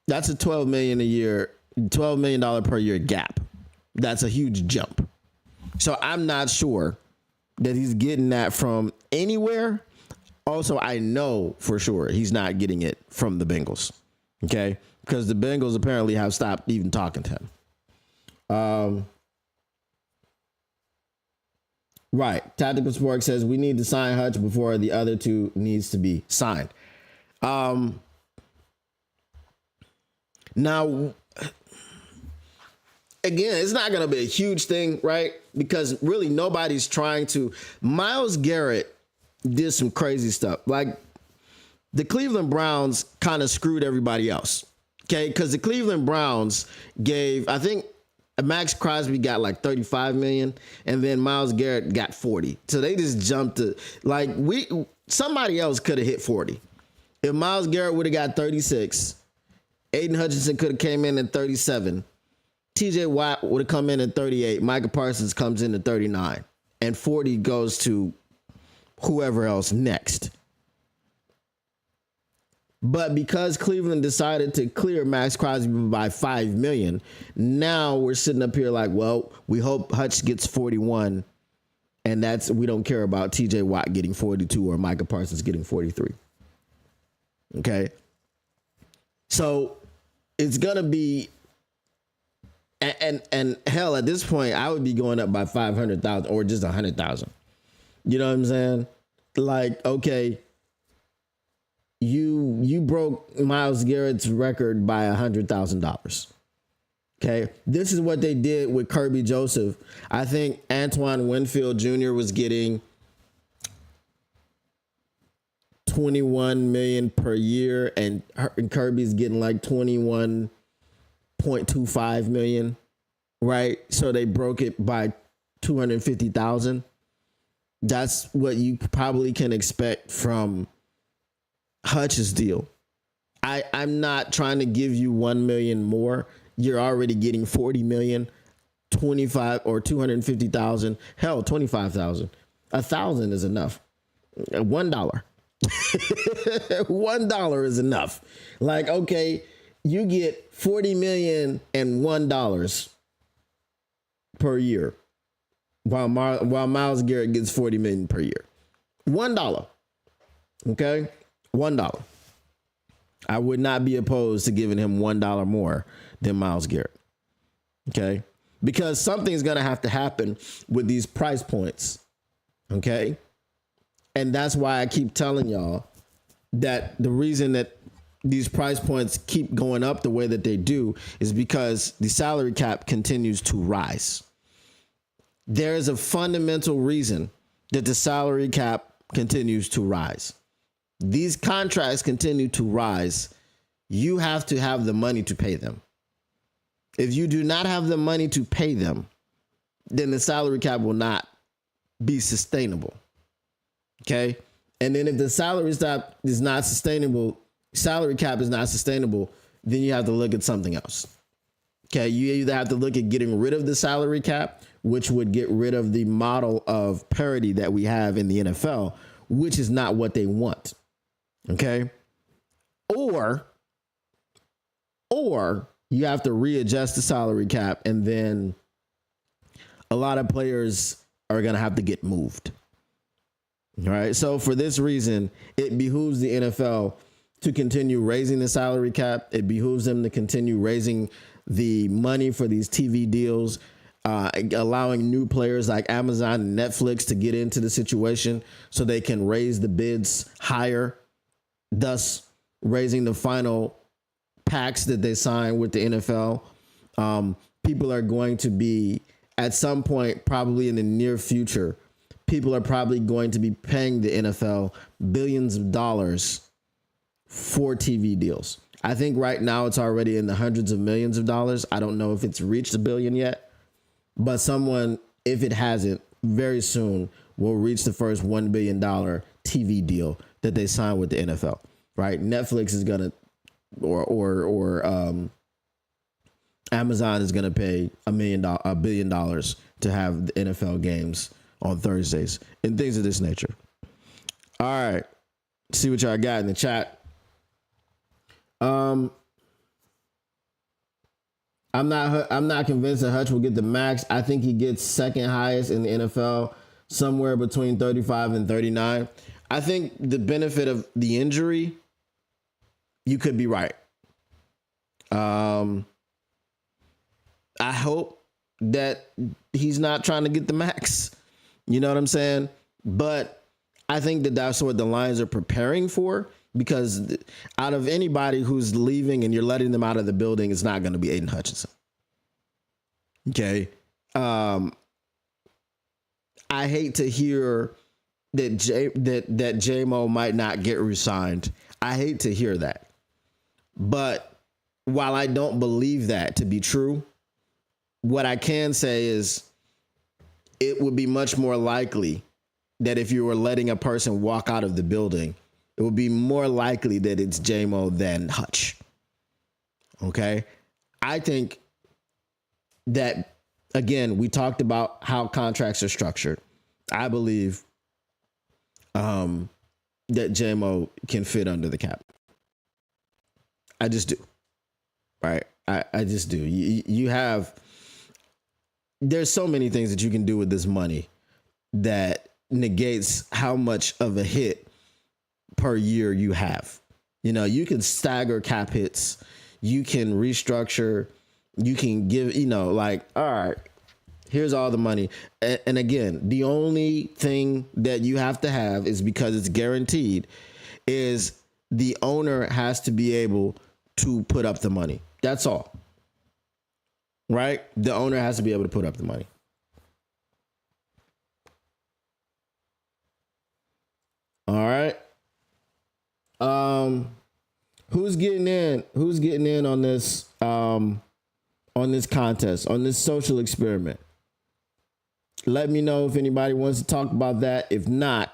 That's a $12 million per year gap. That's a huge jump. So I'm not sure that he's getting that from anywhere. Also, I know for sure he's not getting it from the Bengals. Okay. Because the Bengals apparently have stopped even talking to him. Right. Tactical Sport says we need to sign Hutch before the other two needs to be signed. Now, again, it's not going to be a huge thing, right? Because really nobody's trying to. Myles Garrett did some crazy stuff. Like the Cleveland Browns kind of screwed everybody else. Okay, because the Cleveland Browns gave, I think Max Crosby got like 35 million, and then Myles Garrett got 40. So they just jumped to like somebody else could have hit 40. If Myles Garrett would have got 36, Aiden Hutchinson could have came in at 37. TJ Watt would have come in at 38. Micah Parsons comes in at 39. And 40 goes to whoever else next. But because Cleveland decided to clear Max Crosby by $5 million, now we're sitting up here like, well, we hope Hutch gets 41, and we don't care about TJ Watt getting 42 or Micah Parsons getting 43. Okay, so it's gonna be, and hell, at this point, I would be going up by 500,000 or just 100,000. You know what I'm saying? Like, okay. You broke Myles Garrett's record by $100,000. Okay, this is what they did with Kirby Joseph. I think Antoine Winfield Jr. was getting $21 million per year, and Kirby's getting like $21.25 million, right? So they broke it by 250,000. That's what you probably can expect from Hutch's deal. I'm not trying to give you 1 million more. You're already getting 40 million, 25 or 250,000. Hell, 25,000. 1,000 is enough. $1. $1 is enough. Like, okay, you get 40 million and $1 per year, while Myles Garrett gets 40 million per year. $1. Okay. $1. I would not be opposed to giving him $1 more than Myles Garrett. Okay. Because something's going to have to happen with these price points. Okay. And that's why I keep telling y'all that the reason that these price points keep going up the way that they do is because the salary cap continues to rise. There is a fundamental reason that the salary cap continues to rise. These contracts continue to rise. You have to have the money to pay them. If you do not have the money to pay them, then the salary cap will not be sustainable. Okay. And then if the salary cap is not sustainable, then you have to look at something else. Okay. You either have to look at getting rid of the salary cap, which would get rid of the model of parity that we have in the NFL, which is not what they want. Okay. Or you have to readjust the salary cap, and then a lot of players are going to have to get moved. All right. So for this reason, it behooves the NFL to continue raising the salary cap. It behooves them to continue raising the money for these TV deals, allowing new players like Amazon and Netflix to get into the situation so they can raise the bids higher, thus raising the final packs that they sign with the NFL. People are going to be, at some point, probably in the near future, people are probably going to be paying the NFL billions of dollars for TV deals. I think right now it's already in the hundreds of millions of dollars. I don't know if it's reached $1 billion yet, but someone, if it hasn't, very soon will reach the first $1 billion TV deal that they sign with the NFL, right? Netflix is going to, or Amazon is going to pay $1 billion to have the NFL games on Thursdays and things of this nature. All right. See what y'all got in the chat. I'm not convinced that Hutch will get the max. I think he gets second highest in the NFL, somewhere between 35 and 39. I think the benefit of the injury, you could be right. I hope that he's not trying to get the max. You know what I'm saying? But I think that that's what the Lions are preparing for, because out of anybody who's leaving and you're letting them out of the building, it's not going to be Aiden Hutchinson. Okay. I hate to hear that J-Mo might not get re-signed. I hate to hear that. But while I don't believe that to be true, what I can say is it would be much more likely that if you were letting a person walk out of the building, it would be more likely that it's J-Mo than Hutch. Okay. I think that, again, we talked about how contracts are structured. I believe that J-Mo can fit under the cap. I just do. Right. I just do. You have, there's so many things that you can do with this money that negates how much of a hit per year you have. You know, you can stagger cap hits, you can restructure, you can give, you know, like, all right, here's all the money. And again, the only thing that you have to have is, because it's guaranteed, is the owner has to be able to put up the money. That's all. Right? The owner has to be able to put up the money. All right. Who's getting in? Who's getting in on this contest, on this social experiment? Let me know if anybody wants to talk about that. If not,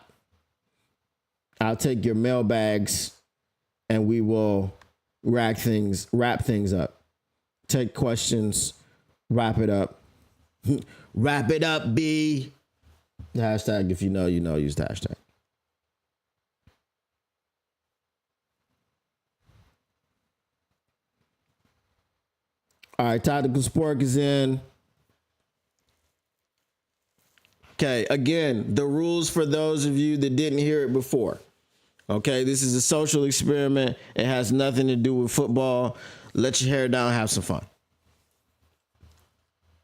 I'll take your mailbags and we will wrap things up. Take questions, wrap it up. Wrap it up, B. Hashtag, if you know, use the hashtag. All right, Tactical Spork is in. Okay, again, the rules for those of you that didn't hear it before. Okay, this is a social experiment. It has nothing to do with football. Let your hair down, have some fun.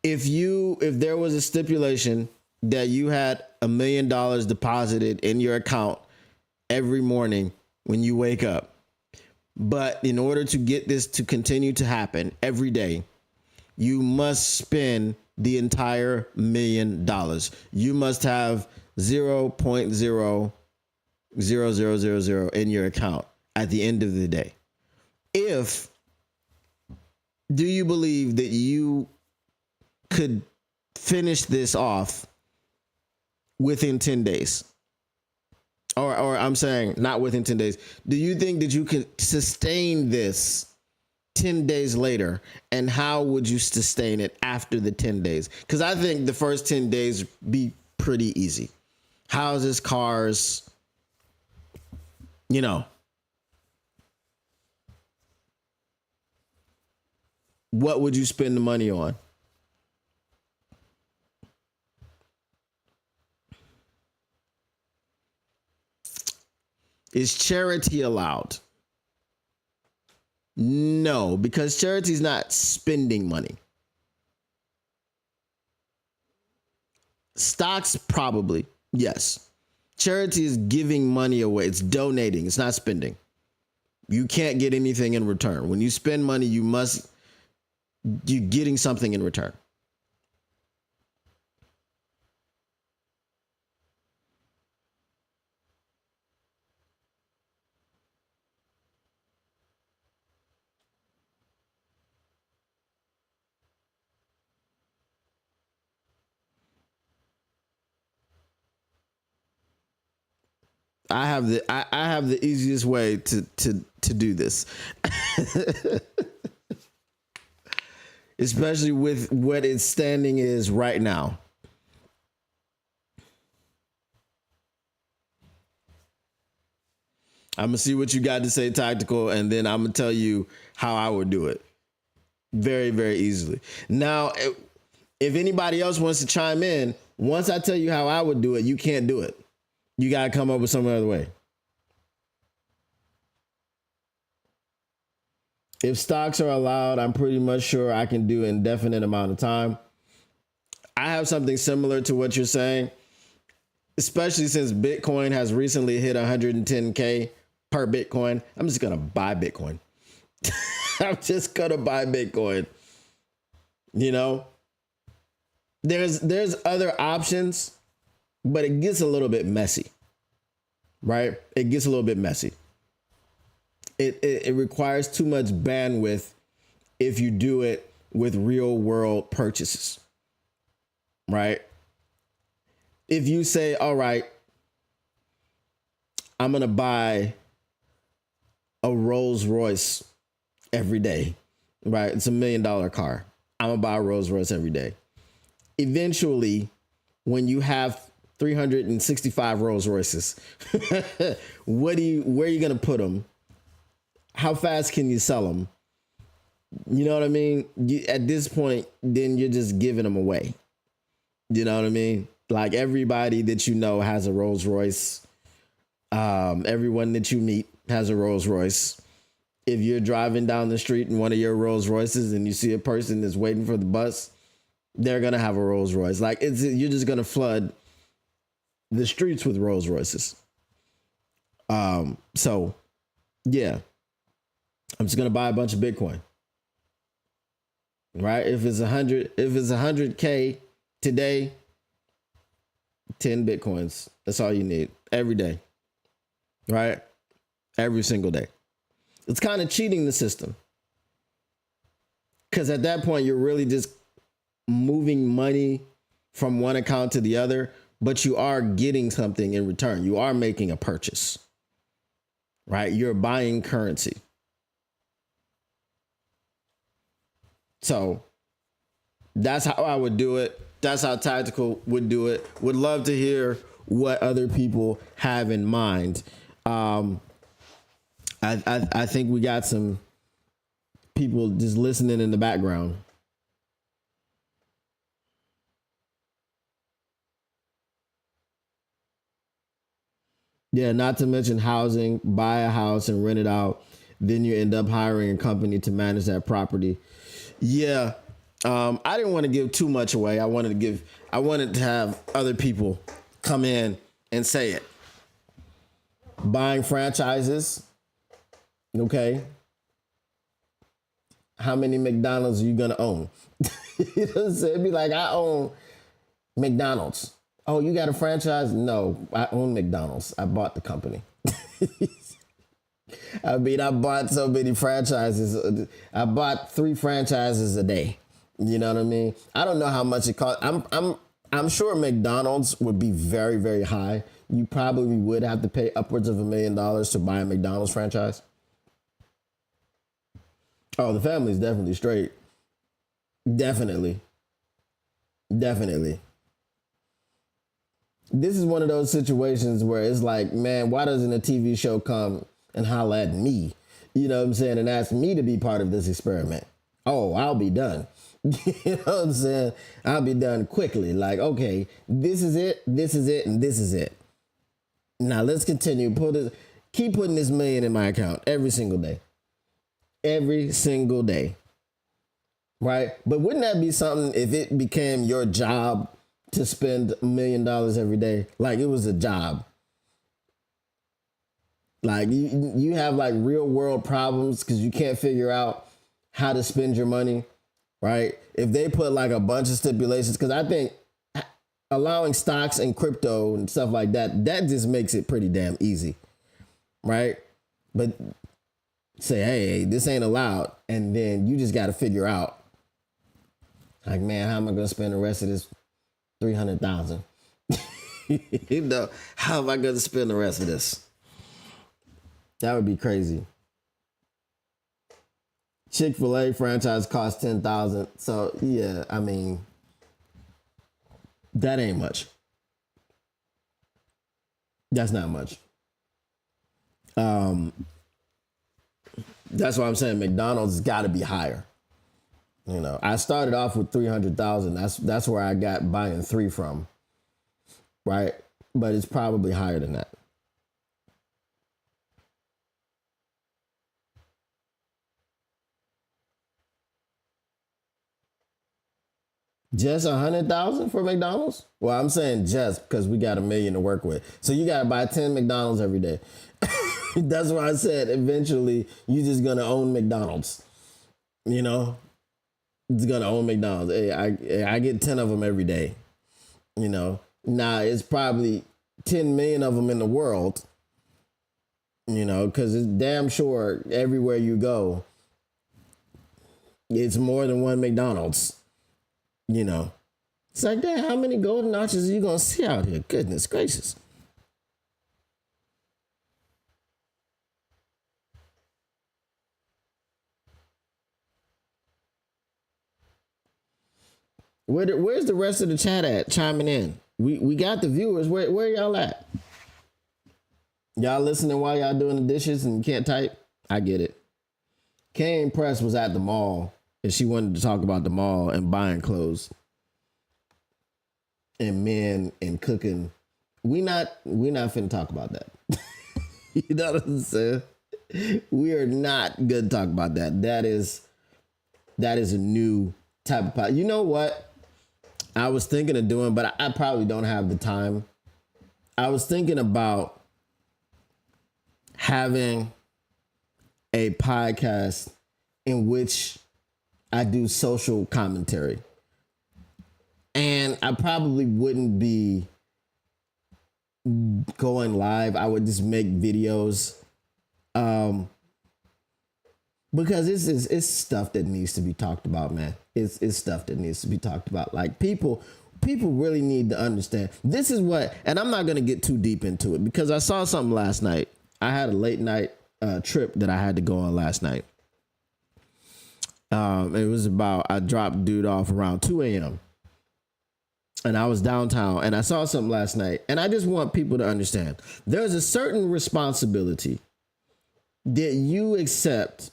If there was a stipulation that you had $1 million deposited in your account every morning when you wake up, but in order to get this to continue to happen every day, you must spend the entire $1 million. You must have 0.00000 in your account at the end of the day. Do you believe that you could finish this off within 10 days? Or I'm saying not within 10 days. Do you think that you could sustain this 10 days later? And how would you sustain it after the 10 days? Because I think the first 10 days be pretty easy. Houses, cars, you know. What would you spend the money on? Is charity allowed? No, because charity is not spending money. Stocks, probably, yes. Charity is giving money away. It's donating. It's not spending. You can't get anything in return. When you spend money, you're getting something in return. I have the easiest way to do this. Especially with what its standing is right now. I'm gonna see what you got to say, Tactical, and then I'm gonna tell you how I would do it. Very, very easily. Now, if anybody else wants to chime in, once I tell you how I would do it, you can't do it. You got to come up with some other way. If stocks are allowed, I'm pretty much sure I can do an indefinite amount of time. I have something similar to what you're saying, especially since Bitcoin has recently hit 110K per Bitcoin. I'm just going to buy Bitcoin. I'm just going to buy Bitcoin. You know, there's other options, but it gets a little bit messy, right? It gets a little bit messy. It requires too much bandwidth if you do it with real world purchases, right? If you say, all right, I'm going to buy a Rolls Royce every day, right? It's $1 million car. I'm going to buy a Rolls Royce every day. Eventually, when you have 365 Rolls Royces, where are you going to put them? How fast can you sell them? You know what I mean? At this point, then you're just giving them away. You know what I mean? Like everybody that you know has a Rolls Royce. Everyone that you meet has a Rolls Royce. If you're driving down the street in one of your Rolls Royces and you see a person that's waiting for the bus, they're going to have a Rolls Royce. Like you're just going to flood the streets with Rolls Royces. So yeah, I'm just going to buy a bunch of Bitcoin. Right? If it's 100K today, 10 Bitcoins. That's all you need every day. Right? Every single day. It's kind of cheating the system. Because at that point, you're really just moving money from one account to the other, but you are getting something in return. You are making a purchase. Right? You're buying currency. So that's how I would do it. That's how Tactical would do it. Would love to hear what other people have in mind. I think we got some people just listening in the background. Yeah, not to mention housing, buy a house and rent it out. Then you end up hiring a company to manage that property. Yeah. I didn't want to give too much away. I wanted to have other people come in and say it. Buying franchises. Okay. How many McDonald's are you going to own? You know what I'm saying? It'd be like, I own McDonald's. Oh, you got a franchise? No, I own McDonald's. I bought the company. I mean, I bought so many franchises. I bought 3 franchises a day. You know what I mean? I don't know how much it costs. I'm sure McDonald's would be very, very high. You probably would have to pay upwards of $1 million to buy a McDonald's franchise. Oh, the family's definitely straight. Definitely. Definitely. This is one of those situations where it's like, man, why doesn't a TV show come and holler at me? You know what I'm saying? And ask me to be part of this experiment. Oh, I'll be done. You know what I'm saying? I'll be done quickly. Like, okay, this is it, and this is it. Now let's continue. Keep putting this million in my account every single day. Every single day. Right? But wouldn't that be something if it became your job to spend $1 million every day? Like it was a job. Like you have like real world problems because you can't figure out how to spend your money, right? If they put like a bunch of stipulations, because I think allowing stocks and crypto and stuff like that, that just makes it pretty damn easy, right? But say, hey, this ain't allowed. And then you just got to figure out, like, man, how am I going to spend the rest of this 300,000? You know, how am I going to spend the rest of this? That would be crazy. Chick-fil-A franchise costs $10,000. So yeah, I mean, that ain't much. That's not much. That's why I'm saying McDonald's has got to be higher. You know, I started off with 300,000. That's where I got buying 3 from, right? But it's probably higher than that. Just 100,000 for McDonald's? Well, I'm saying just because we got $1 million to work with. So you got to buy 10 McDonald's every day. That's why I said eventually you just gonna own McDonald's. You know, it's gonna own McDonald's. Hey, I get 10 of them every day. You know, now it's probably 10 million of them in the world. You know, because it's damn sure everywhere you go, It's more than one McDonald's. You know, it's like that. How many golden arches are you gonna see out here? Goodness gracious. Where's the rest of the chat at chiming in? We got the viewers. Where y'all at? Y'all listening while y'all doing the dishes and you can't type? I get it. Kane Press was at the mall and she wanted to talk about the mall and buying clothes and men and cooking. We not finna talk about that. You know what I'm saying? We are not gonna talk about that. That is a new type of pot. You know what? I was thinking of doing, but I probably don't have the time. I was thinking about having a podcast in which I do social commentary. And I probably wouldn't be going live. I would just make videos. Because it's stuff that needs to be talked about, man. It's stuff that needs to be talked about. Like people really need to understand. This is what, and I'm not going to get too deep into it because I saw something last night. I had a late night trip that I had to go on last night. It was about, I dropped dude off around 2 a.m. and I was downtown and I saw something last night. And I just want people to understand there's a certain responsibility that you accept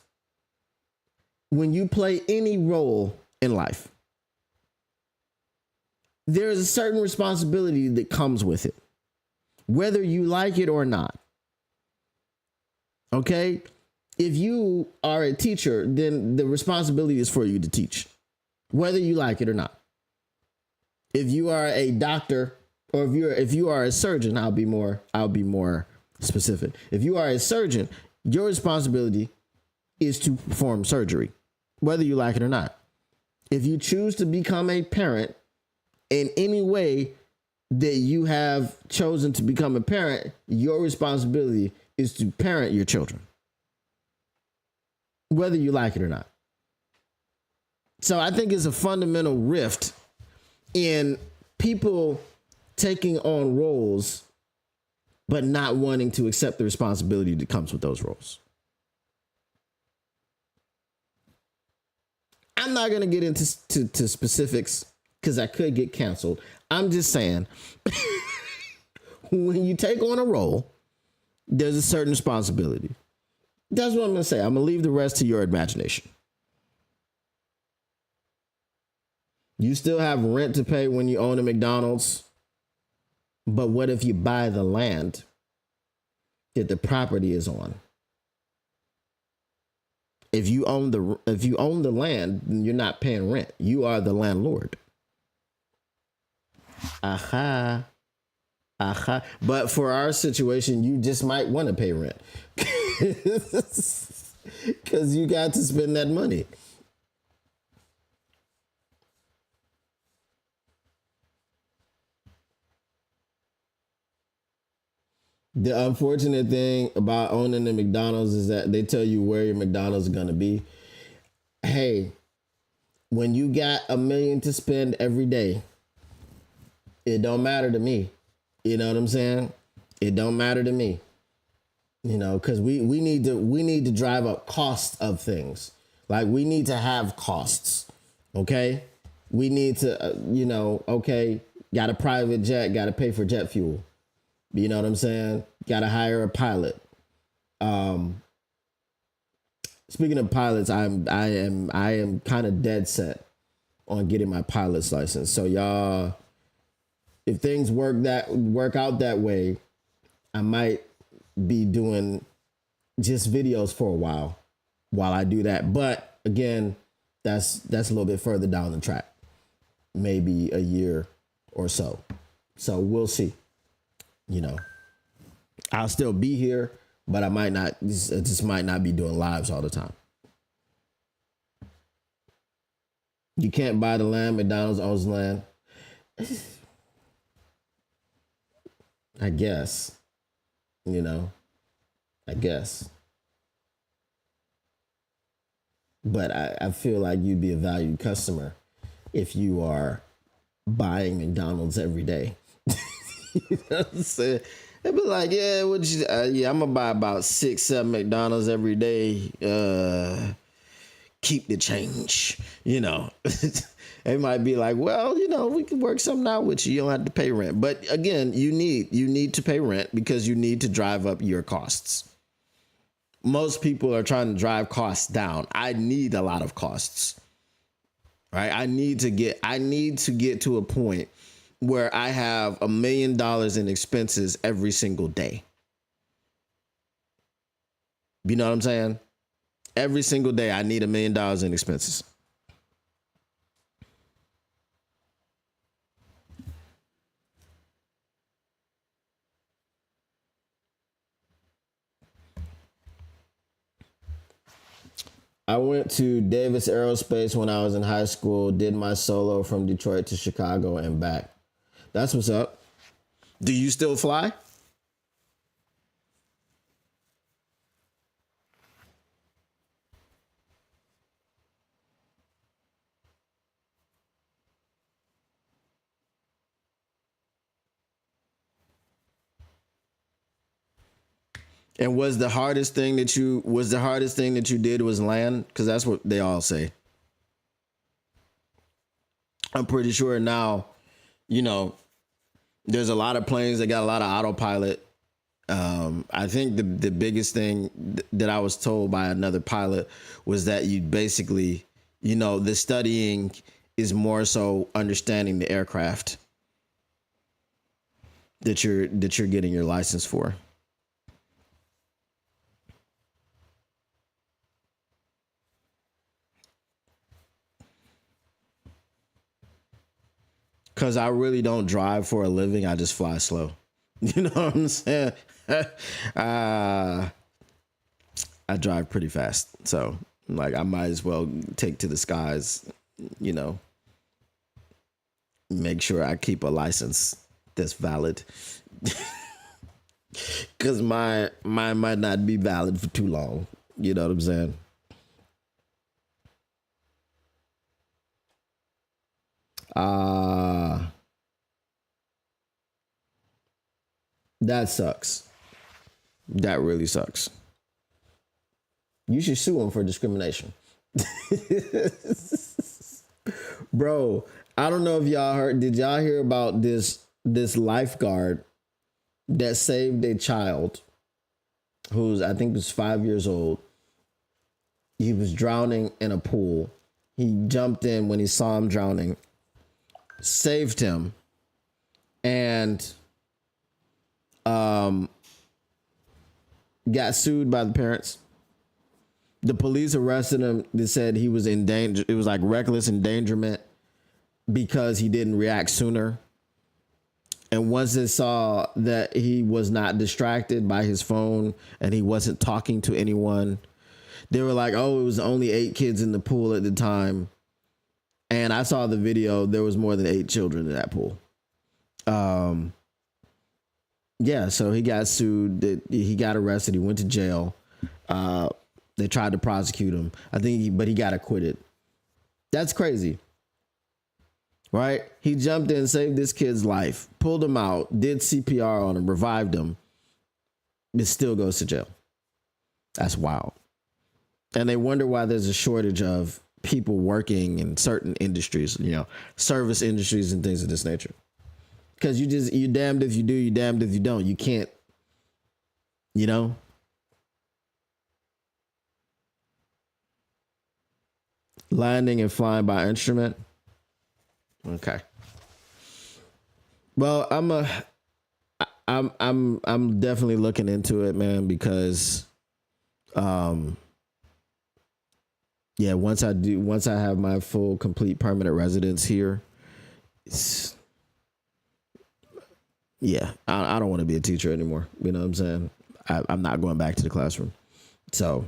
when you play any role in life. There is a certain responsibility that comes with it, whether you like it or not. Okay? If you are a teacher, then the responsibility is for you to teach, whether you like it or not. If you are a doctor, or if you are a surgeon, I'll be more specific. If you are a surgeon, your responsibility is to perform surgery, whether you like it or not. If you choose to become a parent in any way that you have chosen to become a parent, your responsibility is to parent your children, whether you like it or not. So I think it's a fundamental rift in people taking on roles but not wanting to accept the responsibility that comes with those roles. I'm not going to get into specifics because I could get canceled. I'm just saying, when you take on a role, there's a certain responsibility. That's what I'm going to say. I'm going to leave the rest to your imagination. You still have rent to pay when you own a McDonald's. But what if you buy the land that the property is on? If you own the land, then you're not paying rent. You are the landlord. Aha. Aha. But for our situation, you just might want to pay rent. Because you got to spend that money. The unfortunate thing about owning the McDonald's is that they tell you where your McDonald's is going to be. Hey, when you got $1 million to spend every day, it don't matter to me. You know what I'm saying? It don't matter to me. You know, because we need to drive up costs of things. Like we need to have costs. Okay? We need to, okay, got a private jet, got to pay for jet fuel. You know what I'm saying? Got to hire a pilot. Speaking of pilots, I am kind of dead set on getting my pilot's license. So y'all, if things work out that way, I might be doing just videos for a while I do that. But again, that's a little bit further down the track, maybe a year or so. So we'll see. You know, I'll still be here, but I might not, just might not be doing lives all the time. You can't buy the land. McDonald's owns land. I guess, I guess. but I feel like you'd be a valued customer if you are buying McDonald's every day. You know what I'm saying? They'd be like, yeah, yeah, I'm gonna buy about 6, 7 McDonald's every day. Keep the change, you know. They might be like, well, we can work something out with you. You don't have to pay rent. But again, you need to pay rent because you need to drive up your costs. Most people are trying to drive costs down. I need a lot of costs. Right? I need to get to a point where I have $1 million in expenses every single day. You know what I'm saying? Every single day, I need $1 million in expenses. I went to Davis Aerospace when I was in high school, did my solo from Detroit to Chicago and back. That's what's up. Do you still fly? And was the hardest thing that you did was land? Because that's what they all say. I'm pretty sure now, you know, there's a lot of planes that got a lot of autopilot. I think the biggest thing that I was told by another pilot was that you basically, the studying is more so understanding the aircraft that you're getting your license for. Cause I really don't drive for a living. I just fly slow. You know what I'm saying? I drive pretty fast. So like I might as well take to the skies, you know, make sure I keep a license that's valid. Cause mine might not be valid for too long. You know what I'm saying? Uh that sucks. That really sucks. You should sue him for discrimination. Bro, I don't know if y'all heard. Did y'all hear about this lifeguard that saved a child who's I think was 5 years old? He was drowning in a pool. He jumped in when he saw him drowning, saved him, and got sued by the parents. The police arrested him. They said he was in danger. It was like reckless endangerment because he didn't react sooner. And once they saw that he was not distracted by his phone and he wasn't talking to anyone, they were like, oh, it was only 8 kids in the pool at the time. And I saw the video. There was more than 8 children in that pool. Yeah, so he got sued. He got arrested. He went to jail. They tried to prosecute him. But he got acquitted. That's crazy. Right? He jumped in, saved this kid's life, pulled him out, did CPR on him, revived him. It still goes to jail. That's wild. And they wonder why there's a shortage of people working in certain industries, service industries and things of this nature. Because you're damned if you do, you're damned if you don't. You can't, you know? Landing and flying by instrument. Okay. Well, I'm definitely looking into it, man, because yeah, once I have my full complete permanent residence here, I don't want to be a teacher anymore. You know what I'm saying? I'm not going back to the classroom. So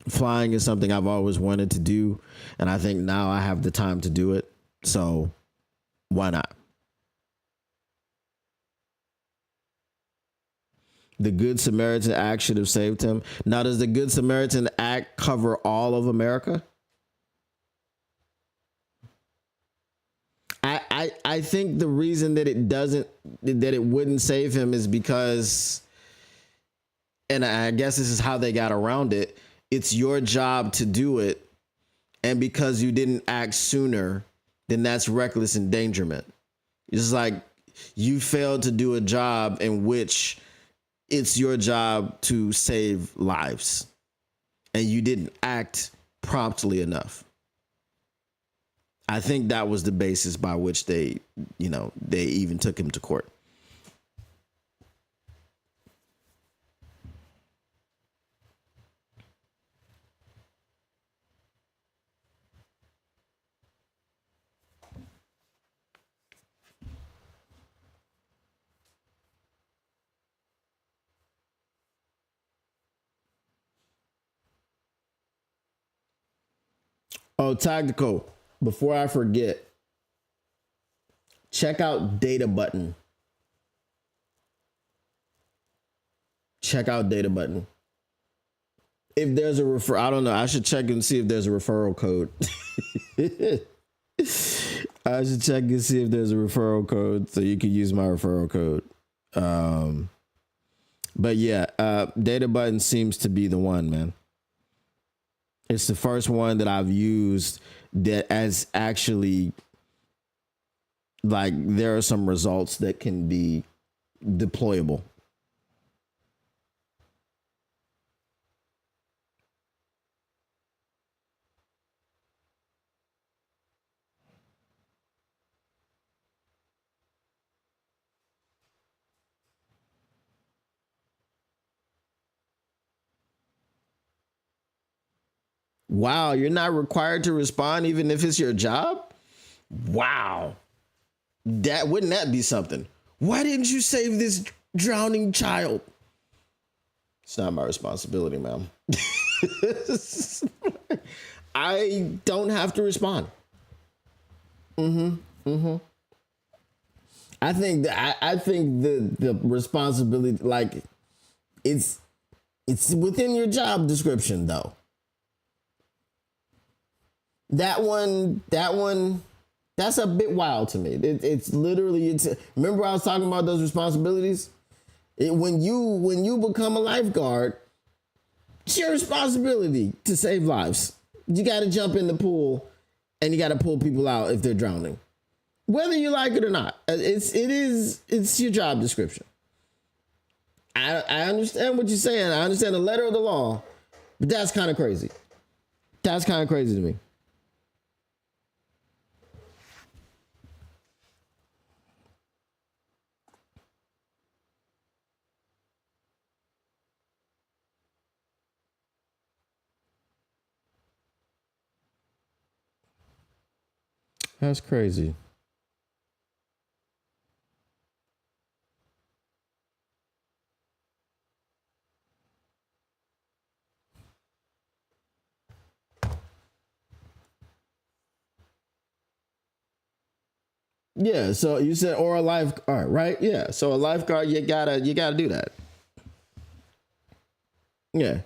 flying is something I've always wanted to do. And I think now I have the time to do it. So why not? The Good Samaritan Act should have saved him. Now, does the Good Samaritan Act cover all of America? I think the reason that it wouldn't save him is because, and I guess this is how they got around it. It's your job to do it. And because you didn't act sooner, then that's reckless endangerment. It's like you failed to do a job in which it's your job to save lives, and you didn't act promptly enough. I think that was the basis by which they even took him to court. Oh, Tactical, before I forget, check out Data Button. Check out Data Button. If there's a I don't know. I should check and see if there's a referral code. I should check and see if there's a referral code so you can use my referral code. But yeah, Data Button seems to be the one, man. It's the first one that I've used that as actually, like, there are some results that can be deployable. Wow, you're not required to respond even if it's your job? Wow. Wouldn't that be something? Why didn't you save this drowning child? It's not my responsibility, ma'am. I don't have to respond. I think the responsibility, like, it's within your job description though. That one, that's a bit wild to me. It's literally. Remember I was talking about those responsibilities. When you become a lifeguard, it's your responsibility to save lives. You got to jump in the pool, and you got to pull people out if they're drowning, whether you like it or not. It's your job description. I understand what you're saying. I understand the letter of the law, but that's kind of crazy. That's kind of crazy to me. That's crazy. Yeah, so you said or a lifeguard, right? Yeah, so a lifeguard, you gotta do that. Yeah,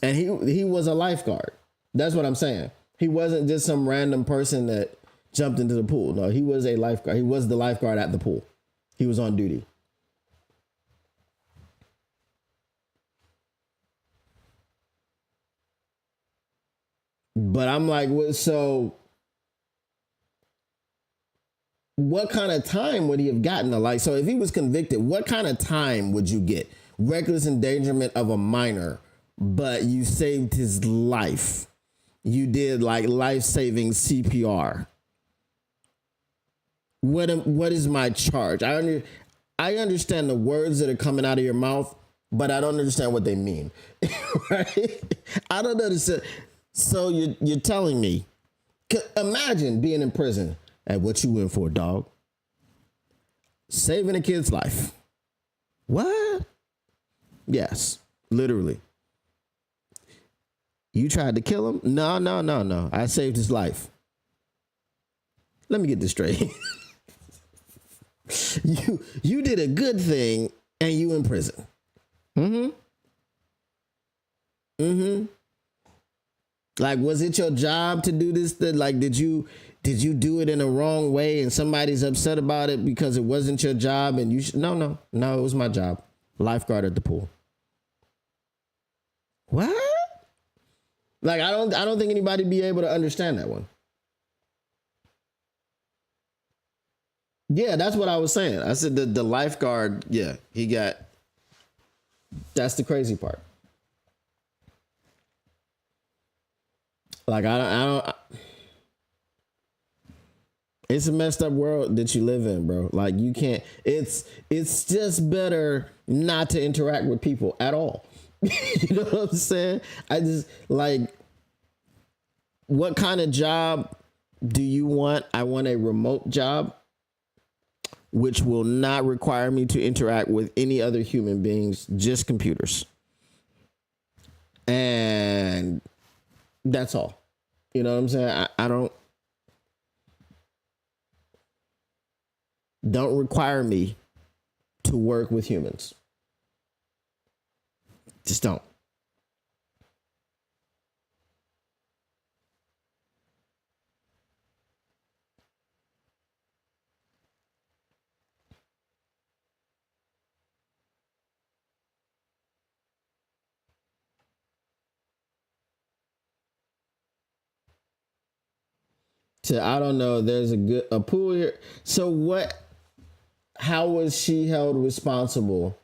and he was a lifeguard. That's what I'm saying. He wasn't just some random person that jumped into the pool. No, he was a lifeguard. He was the lifeguard at the pool. He was on duty. But I'm like, so what kind of time would he have gotten? Like, so if he was convicted, what kind of time would you get? Reckless endangerment of a minor, but you saved his life. You did like life-saving CPR. What is my charge? I understand the words that are coming out of your mouth, but I don't understand what they mean. Right? I don't understand. So you're telling me, imagine being in prison and what you went for, dog. Saving a kid's life. What? Yes, literally. You tried to kill him? No. I saved his life. Let me get this straight. You did a good thing and you in prison. Mm-hmm. Mm-hmm. Like, was it your job to do this? Like, did you do it in a wrong way and somebody's upset about it because it wasn't your job and you should no, it was my job. Lifeguard at the pool. What? Like, I don't think anybody be able to understand that one. Yeah, that's what I was saying. I said the lifeguard, yeah, he got, that's the crazy part. Like, I don't it's a messed up world that you live in, bro. Like, you can't, it's just better not to interact with people at all. You know what I'm saying? I just like, what kind of job do you want? I want a remote job which will not require me to interact with any other human beings, just computers. And that's all. You know what I'm saying? I don't require me to work with humans. Just don't. So I don't know. There's a pool here. So what? How was she held responsible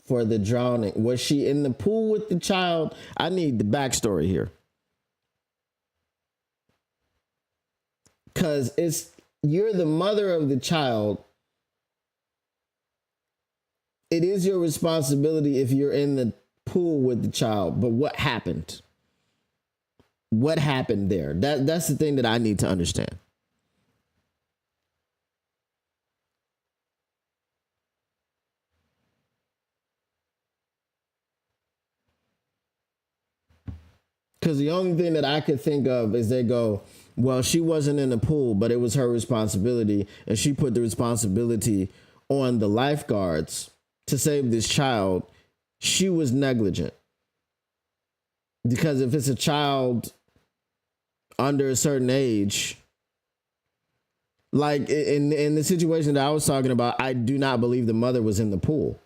for the drowning? Was she in the pool with the child? I need the backstory here, because you're the mother of the child. It is your responsibility if you're in the pool with the child. But what happened? What happened there? That's the thing that I need to understand. Because the only thing that I could think of is they go, well, she wasn't in the pool, but it was her responsibility. And she put the responsibility on the lifeguards to save this child. She was negligent. Because if it's a child under a certain age, like in the situation that I was talking about, I do not believe the mother was in the pool.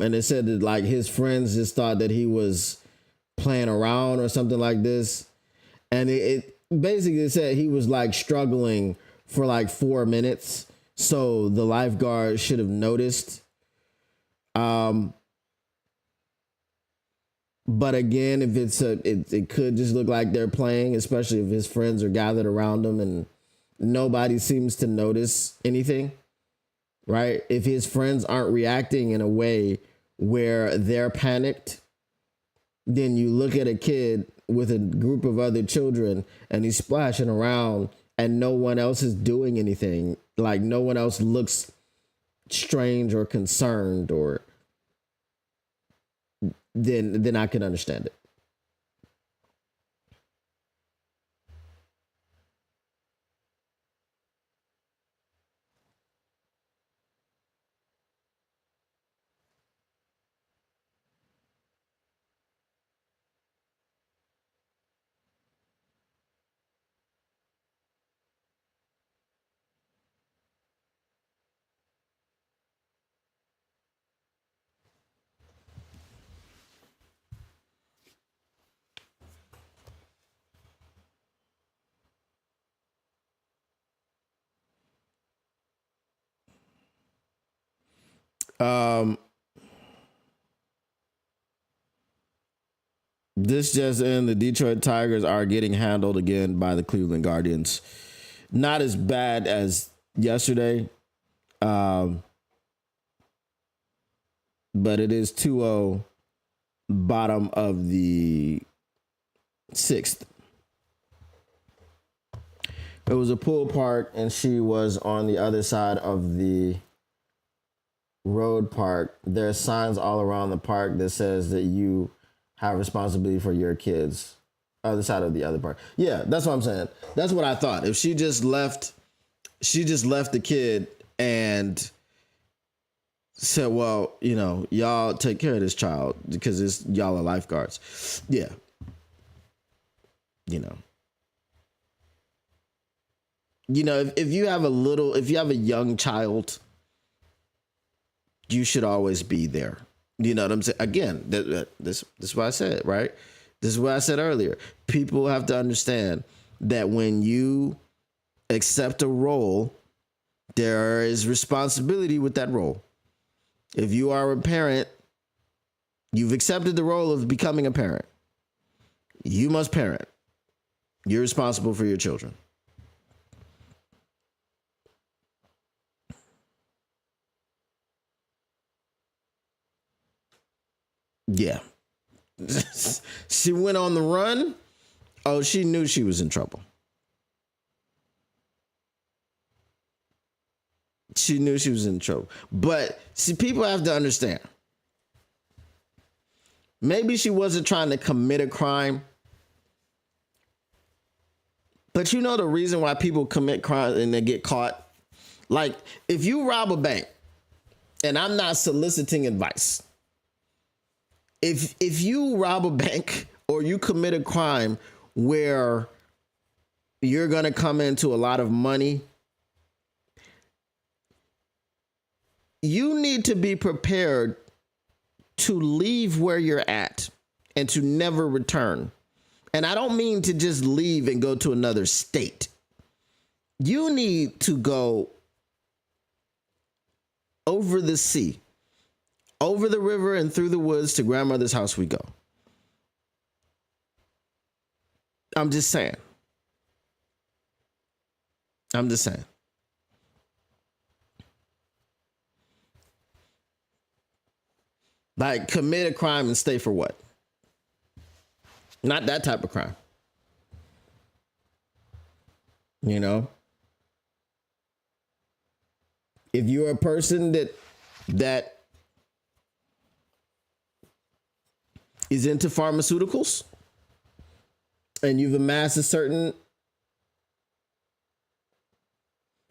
And it said that like his friends just thought that he was playing around or something like this. And it basically said he was like struggling for like 4 minutes. So the lifeguard should have noticed. But again, if it could just look like they're playing, especially if his friends are gathered around him and nobody seems to notice anything, right? If his friends aren't reacting in a way where they're panicked, then you look at a kid with a group of other children and he's splashing around and no one else is doing anything. Like no one else looks strange or concerned, or then I can understand it. Um, this just in: the Detroit Tigers are getting handled again by the Cleveland Guardians. Not as bad as yesterday, um, but it is 2-0, bottom of the sixth. It was a pool park, and she was on the other side of the road park. There's signs all around the park that says that you have responsibility for your kids. Other side of the other park. Yeah, that's what I'm saying. That's what I thought. If she just left the kid and said, well, y'all take care of this child because y'all are lifeguards. Yeah. If you have a young child, you should always be there. You know what I'm saying? Again, this is what I said, right? This is what I said earlier. People have to understand that when you accept a role, there is responsibility with that role. If you are a parent, you've accepted the role of becoming a parent. You must parent. You're responsible for your children. Yeah. She went on the run. Oh, she knew she was in trouble. She knew she was in trouble. But see, people have to understand. Maybe she wasn't trying to commit a crime. But the reason why people commit crime and they get caught? Like, if you rob a bank, and I'm not soliciting advice. If you rob a bank or you commit a crime where you're going to come into a lot of money, you need to be prepared to leave where you're at and to never return. And I don't mean to just leave and go to another state. You need to go over the sea, over the river and through the woods to grandmother's house we go. I'm just saying. Like, commit a crime and stay for what? Not that type of crime. If you're a person that is into pharmaceuticals and you've amassed a certain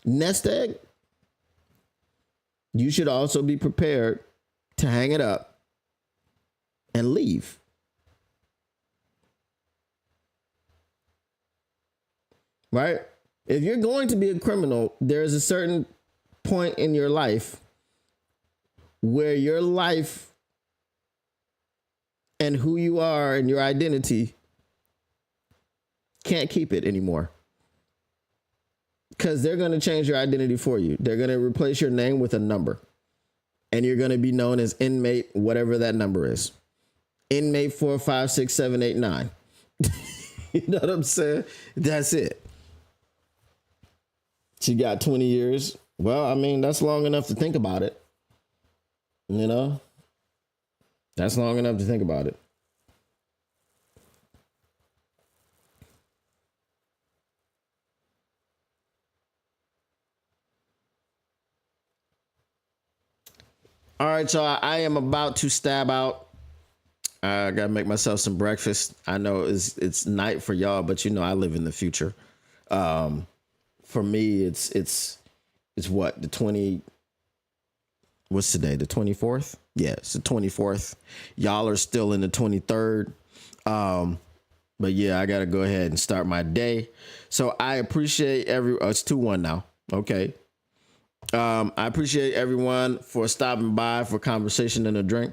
nest egg, you should also be prepared to hang it up and leave. Right? If you're going to be a criminal, there's a certain point in your life where your life and who you are and your identity can't keep it anymore. Because they're going to change your identity for you. They're going to replace your name with a number. And you're going to be known as inmate, whatever that number is. Inmate 4567889. You know what I'm saying? That's it. She got 20 years. Well, I mean, that's long enough to think about it. That's long enough to think about it. All right, y'all. I am about to stab out. I gotta make myself some breakfast. I know it's night for y'all, but I live in the future. For me, it's what, the 20. What's today? The 24th? Yeah, it's the 24th. Y'all are still in the 23rd. But yeah, I gotta go ahead and start my day. So I appreciate it's 2-1 now. Okay. I appreciate everyone for stopping by for conversation and a drink.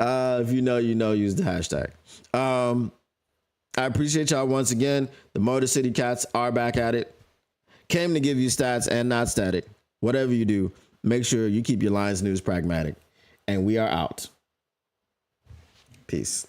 If you know, use the hashtag. I appreciate y'all once again. The Motor City Cats are back at it. Came to give you stats and not static. Whatever you do, make sure you keep your Lions News pragmatic. And we are out. Peace.